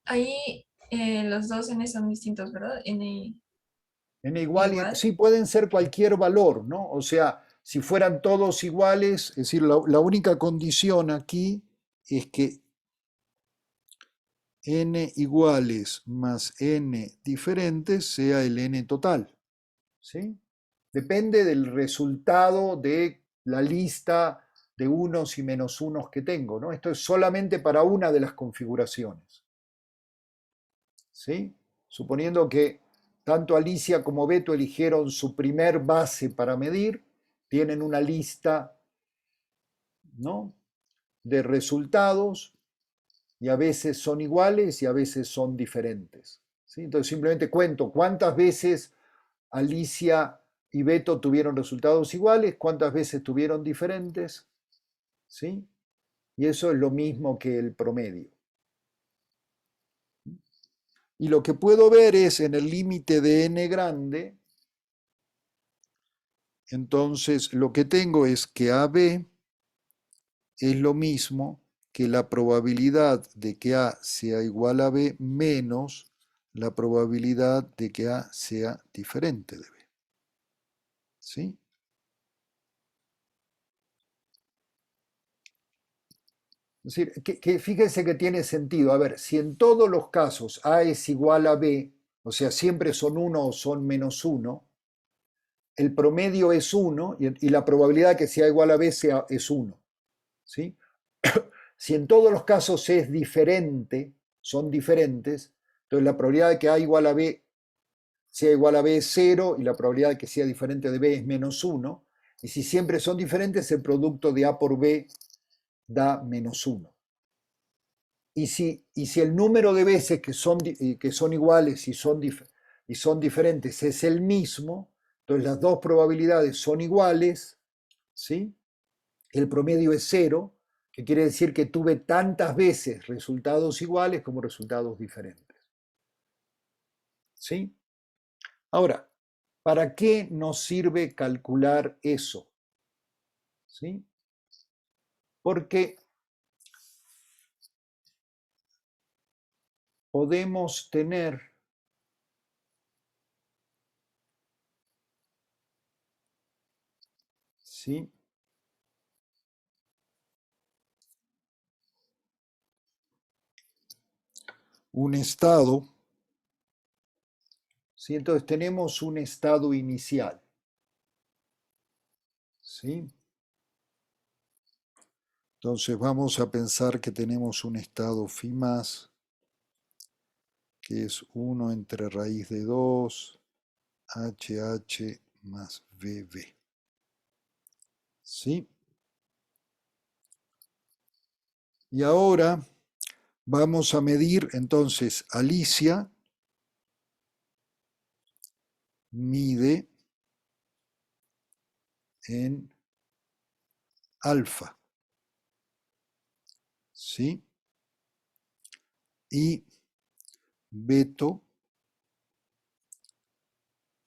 Ahí los dos n son distintos, ¿verdad? N N igual, igual. sí, pueden ser cualquier valor, ¿no? O sea, si fueran todos iguales, es decir, la única condición aquí es que n iguales más n diferentes sea el n total, ¿sí? Depende del resultado de la lista de unos y menos unos que tengo, ¿no? Esto es solamente para una de las configuraciones, ¿sí? Suponiendo que tanto Alicia como Beto eligieron su primer base para medir, tienen una lista, ¿no?, de resultados y a veces son iguales y a veces son diferentes, ¿sí? Entonces simplemente cuento cuántas veces Alicia y Beto tuvieron resultados iguales, cuántas veces tuvieron diferentes, ¿sí? Y eso es lo mismo que el promedio. Y lo que puedo ver es en el límite de n grande, entonces lo que tengo es que AB es lo mismo que la probabilidad de que A sea igual a B menos la probabilidad de que A sea diferente de B. ¿Sí? Es decir, que fíjense que tiene sentido. A ver, si en todos los casos A es igual a B, o sea, siempre son 1 o son menos 1, el promedio es 1 y la probabilidad de que sea igual a B es 1. ¿Sí? Si en todos los casos es diferente, son diferentes, entonces la probabilidad de que A igual a B sea igual a B es 0 y la probabilidad de que sea diferente de B es menos 1. Y si siempre son diferentes, el producto de A por B da menos 1. Y si el número de veces que son iguales y son diferentes es el mismo, entonces las dos probabilidades son iguales, ¿sí? El promedio es 0, que quiere decir que tuve tantas veces resultados iguales como resultados diferentes. ¿Sí? Ahora, ¿para qué nos sirve calcular eso? ¿Sí? Porque podemos tener ¿sí?, un estado, ¿sí? Entonces tenemos un estado inicial, ¿sí? Entonces vamos a pensar que tenemos un estado phi más, que es 1 entre raíz de 2, HH más VB. ¿Sí? Y ahora vamos a medir, entonces, Alicia mide en alfa, ¿sí? Y Beto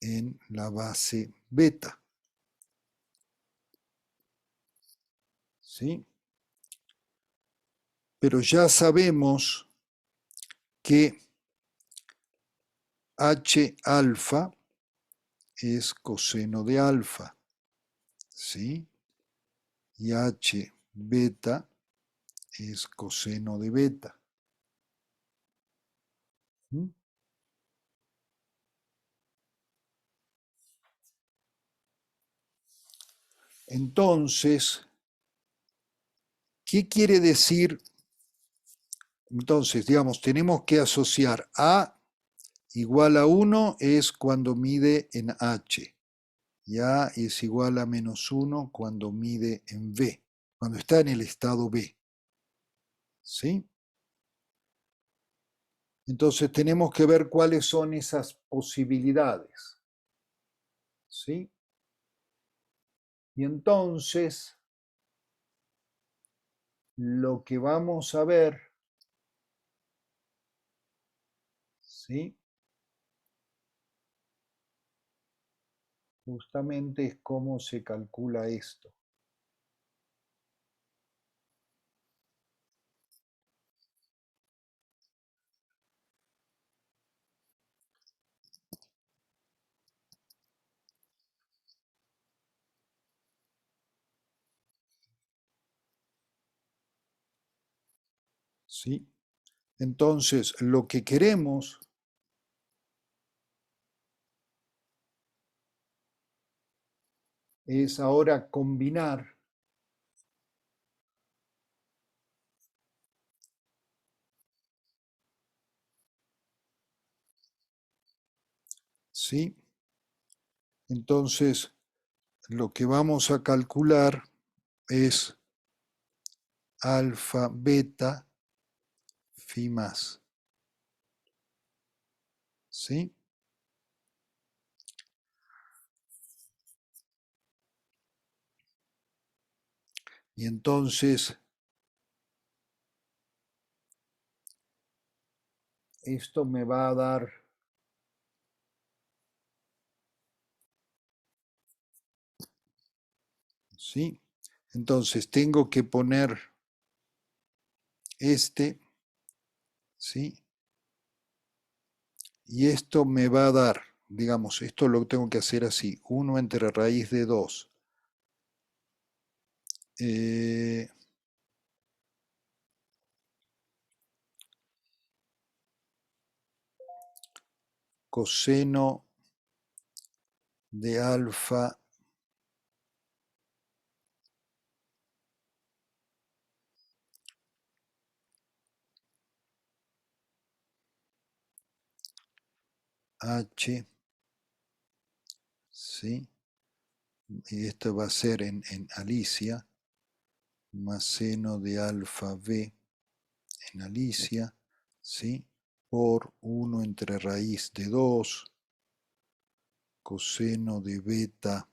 en la base beta, ¿sí? Pero ya sabemos que H alfa es coseno de alfa, ¿sí? Y H beta es coseno de beta. ¿Mm? Entonces, ¿qué quiere decir Entonces, digamos, tenemos que asociar A igual a 1 es cuando mide en H. Y A es igual a menos 1 cuando mide en B, cuando está en el estado B. ¿Sí? Entonces tenemos que ver cuáles son esas posibilidades. ¿Sí? Y entonces lo que vamos a ver, ¿sí? Justamente es cómo se calcula esto. ¿Sí? Entonces, lo que queremos es ahora combinar ¿sí? Entonces, lo que vamos a calcular es alfa, beta, phi más. ¿Sí? Y entonces, esto me va a dar, ¿sí? Entonces, tengo que poner este, ¿sí? Y esto me va a dar, digamos, esto lo tengo que hacer así, 1 entre raíz de 2. Coseno de alfa h, ¿sí? Y esto va a ser en Alicia, más seno de alfa b en Alicia, ¿sí? Por 1 entre raíz de 2, coseno de beta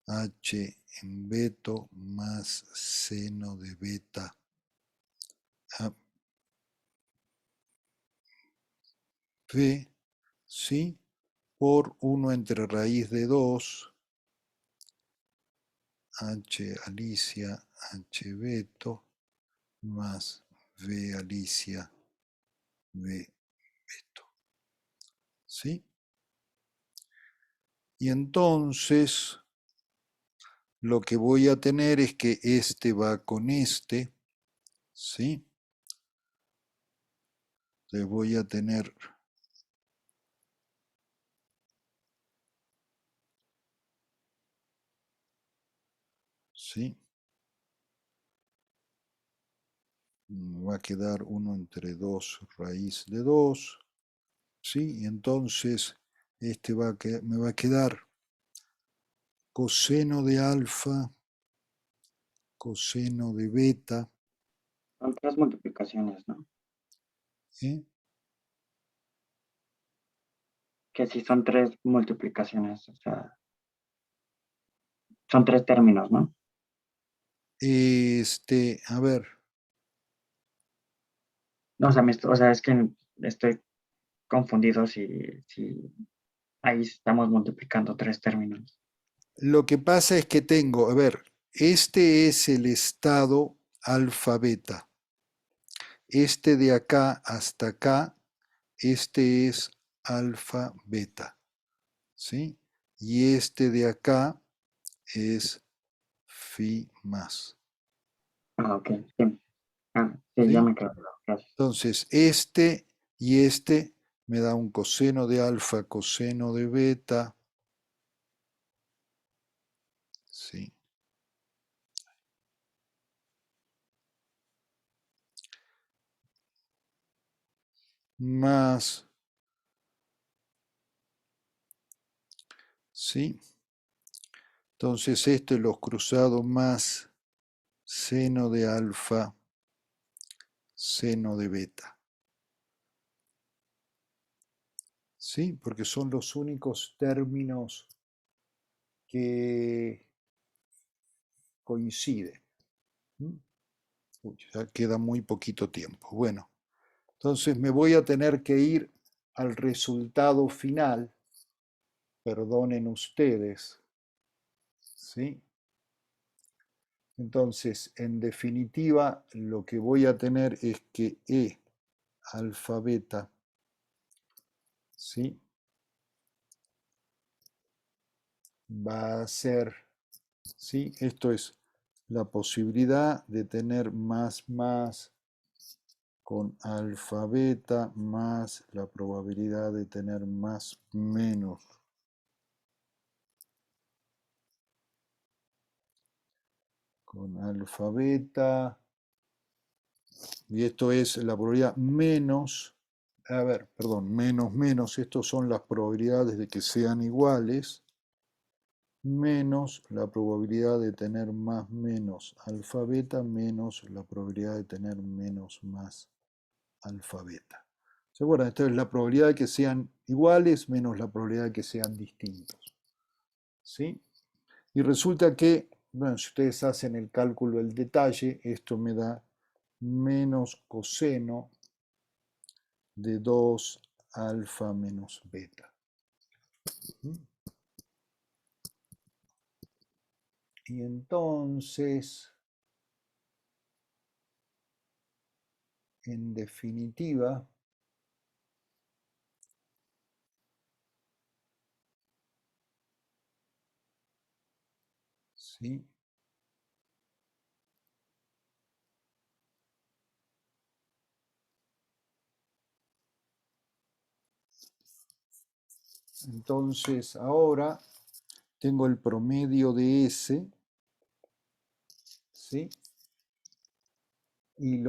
h en beto más seno de beta b, ¿sí? Por 1 entre raíz de 2, h Alicia, h beto, más v Alicia, v beto. ¿Sí? Y entonces lo que voy a tener es que este va con este, ¿sí? Le voy a tener ¿sí? Me va a quedar 1 entre 2 raíz de 2, ¿sí? Y entonces este me va a quedar coseno de alfa, coseno de beta, Son tres multiplicaciones, ¿no? ¿eh? Que sí son tres multiplicaciones, o sea, son tres términos, ¿no? A ver, No, o sea, es que estoy confundido si ahí estamos multiplicando tres términos. lo que pasa es que tengo, a ver, este es el estado alfa beta, este de acá hasta acá, este es alfa beta, ¿sí? Y este de acá es phi más, Ah, ok, sí. Ah, sí, ya ¿sí? me quedo claro, gracias. Entonces, este y este me da un coseno de alfa, coseno de beta, ¿sí? más, ¿sí? Entonces esto es los cruzados más seno de alfa, seno de beta. ¿Sí? Porque son los únicos términos que coinciden. Uy, ya queda muy poquito tiempo. Bueno, entonces me voy a tener que ir al resultado final. Perdonen ustedes. ¿Sí? Entonces, en definitiva, lo que voy a tener es que E alfa beta, ¿sí? Va a ser, ¿sí? Esto es la posibilidad de tener más con alfa beta más la probabilidad de tener más menos con alfa beta, y esto es la probabilidad menos, menos, estos son las probabilidades de que sean iguales, menos la probabilidad de tener más menos alfa beta, menos la probabilidad de tener menos más alfa beta. ¿Se acuerdan? Esta es la probabilidad de que sean iguales menos la probabilidad de que sean distintos. ¿Sí? Y resulta que, bueno, si ustedes hacen el cálculo del detalle, esto me da menos coseno de 2 alfa menos beta. Y entonces, en definitiva, ¿sí? Entonces ahora tengo el promedio de S, ¿sí? Y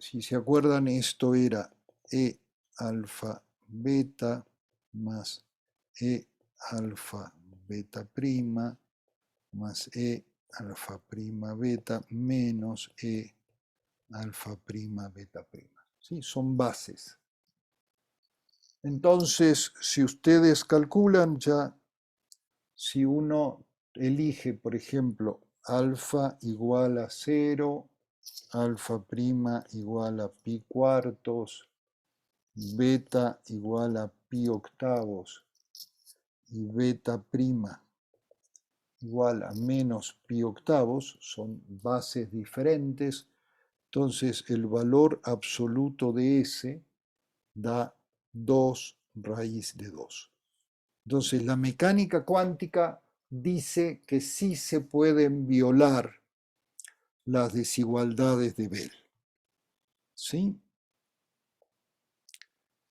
si se acuerdan, esto era E alfa beta más E alfa beta prima más E alfa prima beta menos E alfa prima beta prima. ¿Sí? Son bases. Entonces, si ustedes calculan ya, si uno elige, por ejemplo, alfa igual a 0, alfa prima igual a pi cuartos, beta igual a pi octavos y beta prima igual a menos pi octavos, son bases diferentes, entonces el valor absoluto de S da 2 raíz de 2. Entonces la mecánica cuántica dice que sí se pueden violar las desigualdades de Bell. ¿Sí?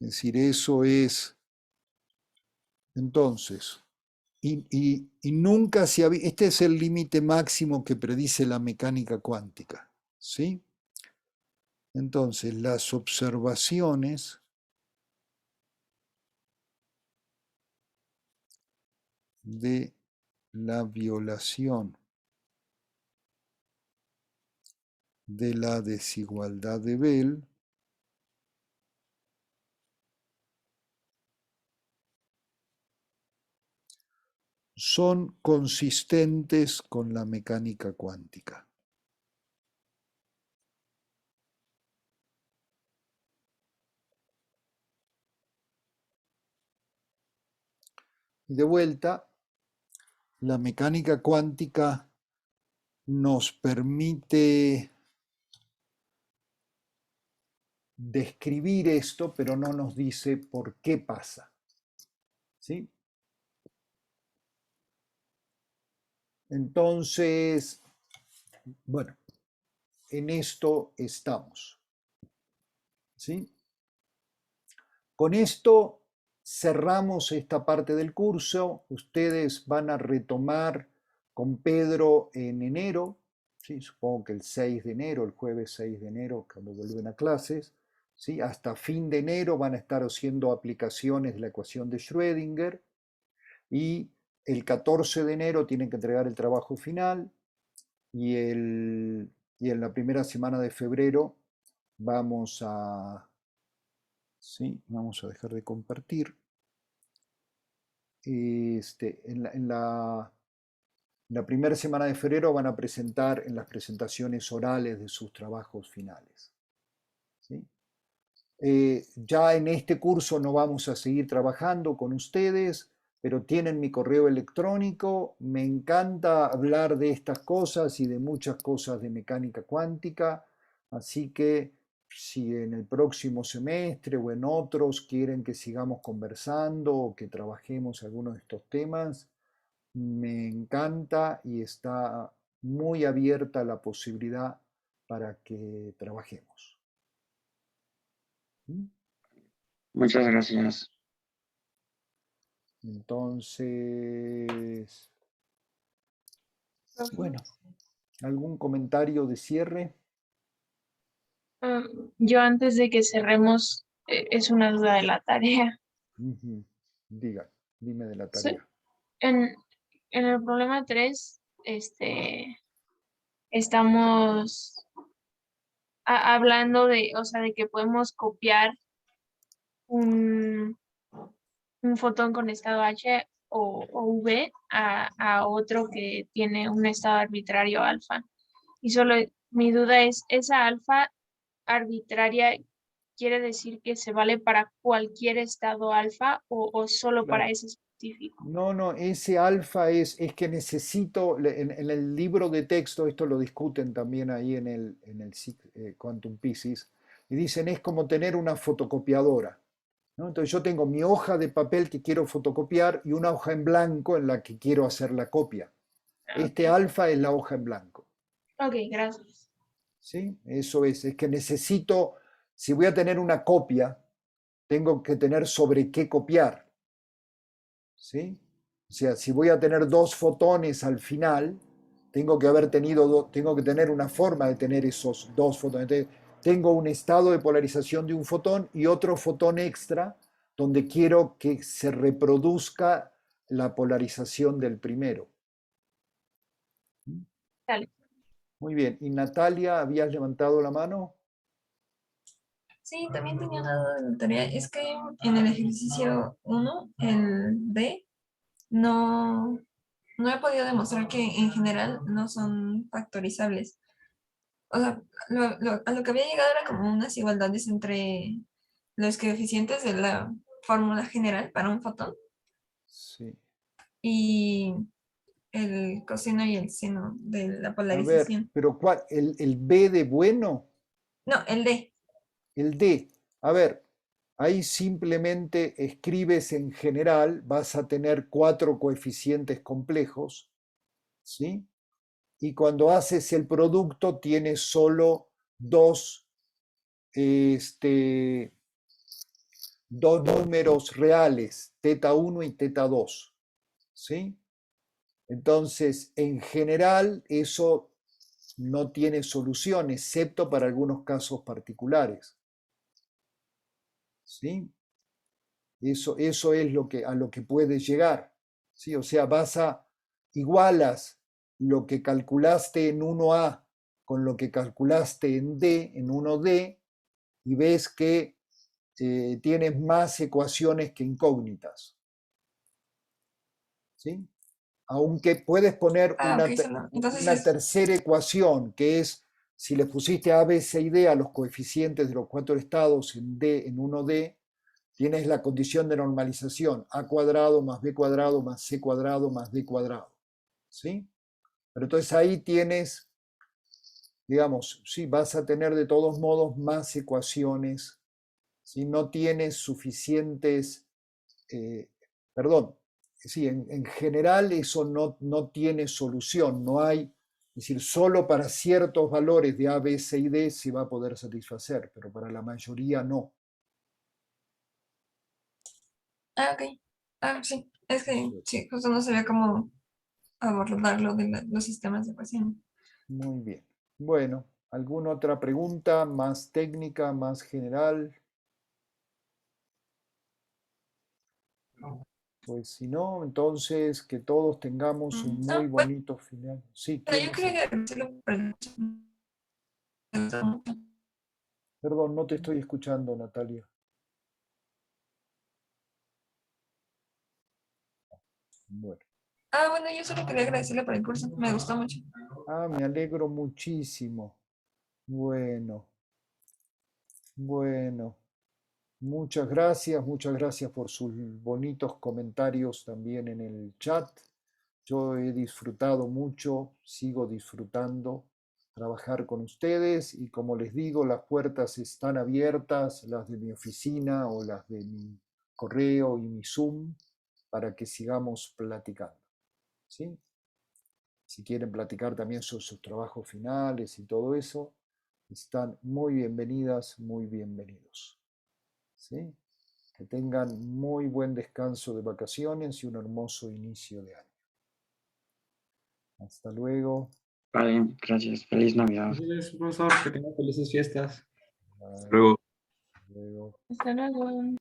Es decir, eso es. Entonces, y nunca se había. Este es el límite máximo que predice la mecánica cuántica. ¿Sí? Entonces, las observaciones de la violación de la desigualdad de Bell son consistentes con la mecánica cuántica. Y de vuelta, la mecánica cuántica nos permite describir esto, pero no nos dice por qué pasa. ¿Sí? Entonces, bueno, en esto estamos. ¿Sí? Con esto cerramos esta parte del curso. Ustedes van a retomar con Pedro en enero, ¿sí? Supongo que el 6 de enero, el jueves 6 de enero, cuando vuelven a clases. ¿sí? Hasta fin de enero van a estar haciendo aplicaciones de la ecuación de Schrödinger y el 14 de enero tienen que entregar el trabajo final y, y en la primera semana de febrero vamos a, ¿sí? Vamos a dejar de compartir. En la primera semana de febrero van a presentar en las presentaciones orales de sus trabajos finales. ¿Sí? Ya en este curso no vamos a seguir trabajando con ustedes, pero tienen mi correo electrónico. Me encanta hablar de estas cosas y de muchas cosas de mecánica cuántica, así que si en el próximo semestre o en otros quieren que sigamos conversando o que trabajemos algunos de estos temas, me encanta y está muy abierta la posibilidad para que trabajemos. ¿Mm? Muchas gracias. Entonces, Profe, bueno, ¿algún comentario de cierre? Yo antes de que cerremos, es una duda de la tarea. Ujú. Dime de la Sí. tarea. En, en el problema 3, estamos hablando de, o sea, de que podemos copiar un, un fotón con estado H o V a otro que tiene un estado arbitrario alfa. Y solo mi duda es, ¿esa alfa arbitraria quiere decir que se vale para cualquier estado alfa o solo para Claro. ese específico? No, ese alfa es que necesito, en el libro de texto, esto lo discuten también ahí en el Quantum Physics, y dicen es como tener una fotocopiadora, ¿no? Entonces yo tengo mi hoja de papel que quiero fotocopiar y una hoja en blanco en la que quiero hacer la copia. Este Ok, alfa es la hoja en blanco, ok, gracias. ¿sí? Eso es que necesito, si voy a tener una copia, tengo que tener sobre qué copiar, ¿sí? O sea, si voy a tener dos fotones al final, tengo que tener una forma de tener esos dos fotones. Entonces, tengo un estado de polarización de un fotón y otro fotón extra donde quiero que se reproduzca la polarización del primero. Dale. Muy bien. ¿Y Natalia, habías levantado la mano? sí, también tenía una duda de la tarea. Es que en el ejercicio 1, el D, no, no he podido demostrar que en general no son factorizables. O sea, a lo que había llegado era como unas igualdades entre los coeficientes de la fórmula general para un fotón Sí. y el coseno y el seno de la A ver, polarización. pero ¿cuál? ¿El B de bueno? No, el D. El D. A ver, ahí simplemente escribes en general, vas a tener 4 coeficientes complejos, ¿sí? Y cuando haces el producto tienes solo este, dos números reales, teta 1 y teta 2, ¿sí? Entonces, en general, eso no tiene solución, excepto para algunos casos particulares, ¿sí? Eso es a lo que puedes llegar, ¿sí? O sea, igualas lo que calculaste en 1A con lo que calculaste en D, en 1D, y ves que tienes más ecuaciones que incógnitas, ¿sí? Aunque puedes poner Ah, ok, solo. Entonces una es. tercera ecuación, que es si le pusiste A, B, C y D a los coeficientes de los 4 estados en 1D, tienes la condición de normalización, a cuadrado más b cuadrado más c cuadrado más d cuadrado, ¿sí? Pero entonces ahí tienes, digamos, sí, vas a tener de todos modos más ecuaciones, si no tienes suficientes, eh, perdón, sí, en general eso no tiene solución, no hay, es decir, solo para ciertos valores de A, B, C y D se va a poder satisfacer, pero para la mayoría no. Ah, ok. Ah, sí. Es que Eso es. sí, justo no sabía cómo abordarlo de los sistemas de ecuación. Muy bien. Bueno, ¿Alguna otra pregunta más técnica, más general? Pues si no, entonces que todos tengamos un No, muy bueno, bonito final. Sí, yo ¿quién quería dice? agradecerle por el curso. Me gustó mucho. Perdón, no te estoy escuchando, Natalia. Bueno. Bueno, yo solo quería agradecerle por el curso. Me gustó mucho. Me alegro muchísimo. Bueno, bueno. Muchas gracias por sus bonitos comentarios también en el chat. Yo he disfrutado mucho, sigo disfrutando trabajar con ustedes y como les digo, las puertas están abiertas, las de mi oficina o las de mi correo y mi Zoom, para que sigamos platicando. ¿Sí? Si quieren platicar también sobre sus trabajos finales y todo eso, están muy bienvenidas, muy bienvenidos. ¿Sí? Que tengan muy buen descanso de vacaciones y un hermoso inicio de año. Hasta luego. Vale, gracias. Feliz Navidad. Gracias, profesor, que tenga felices fiestas. Bye. Luego. Hasta luego. Hasta luego.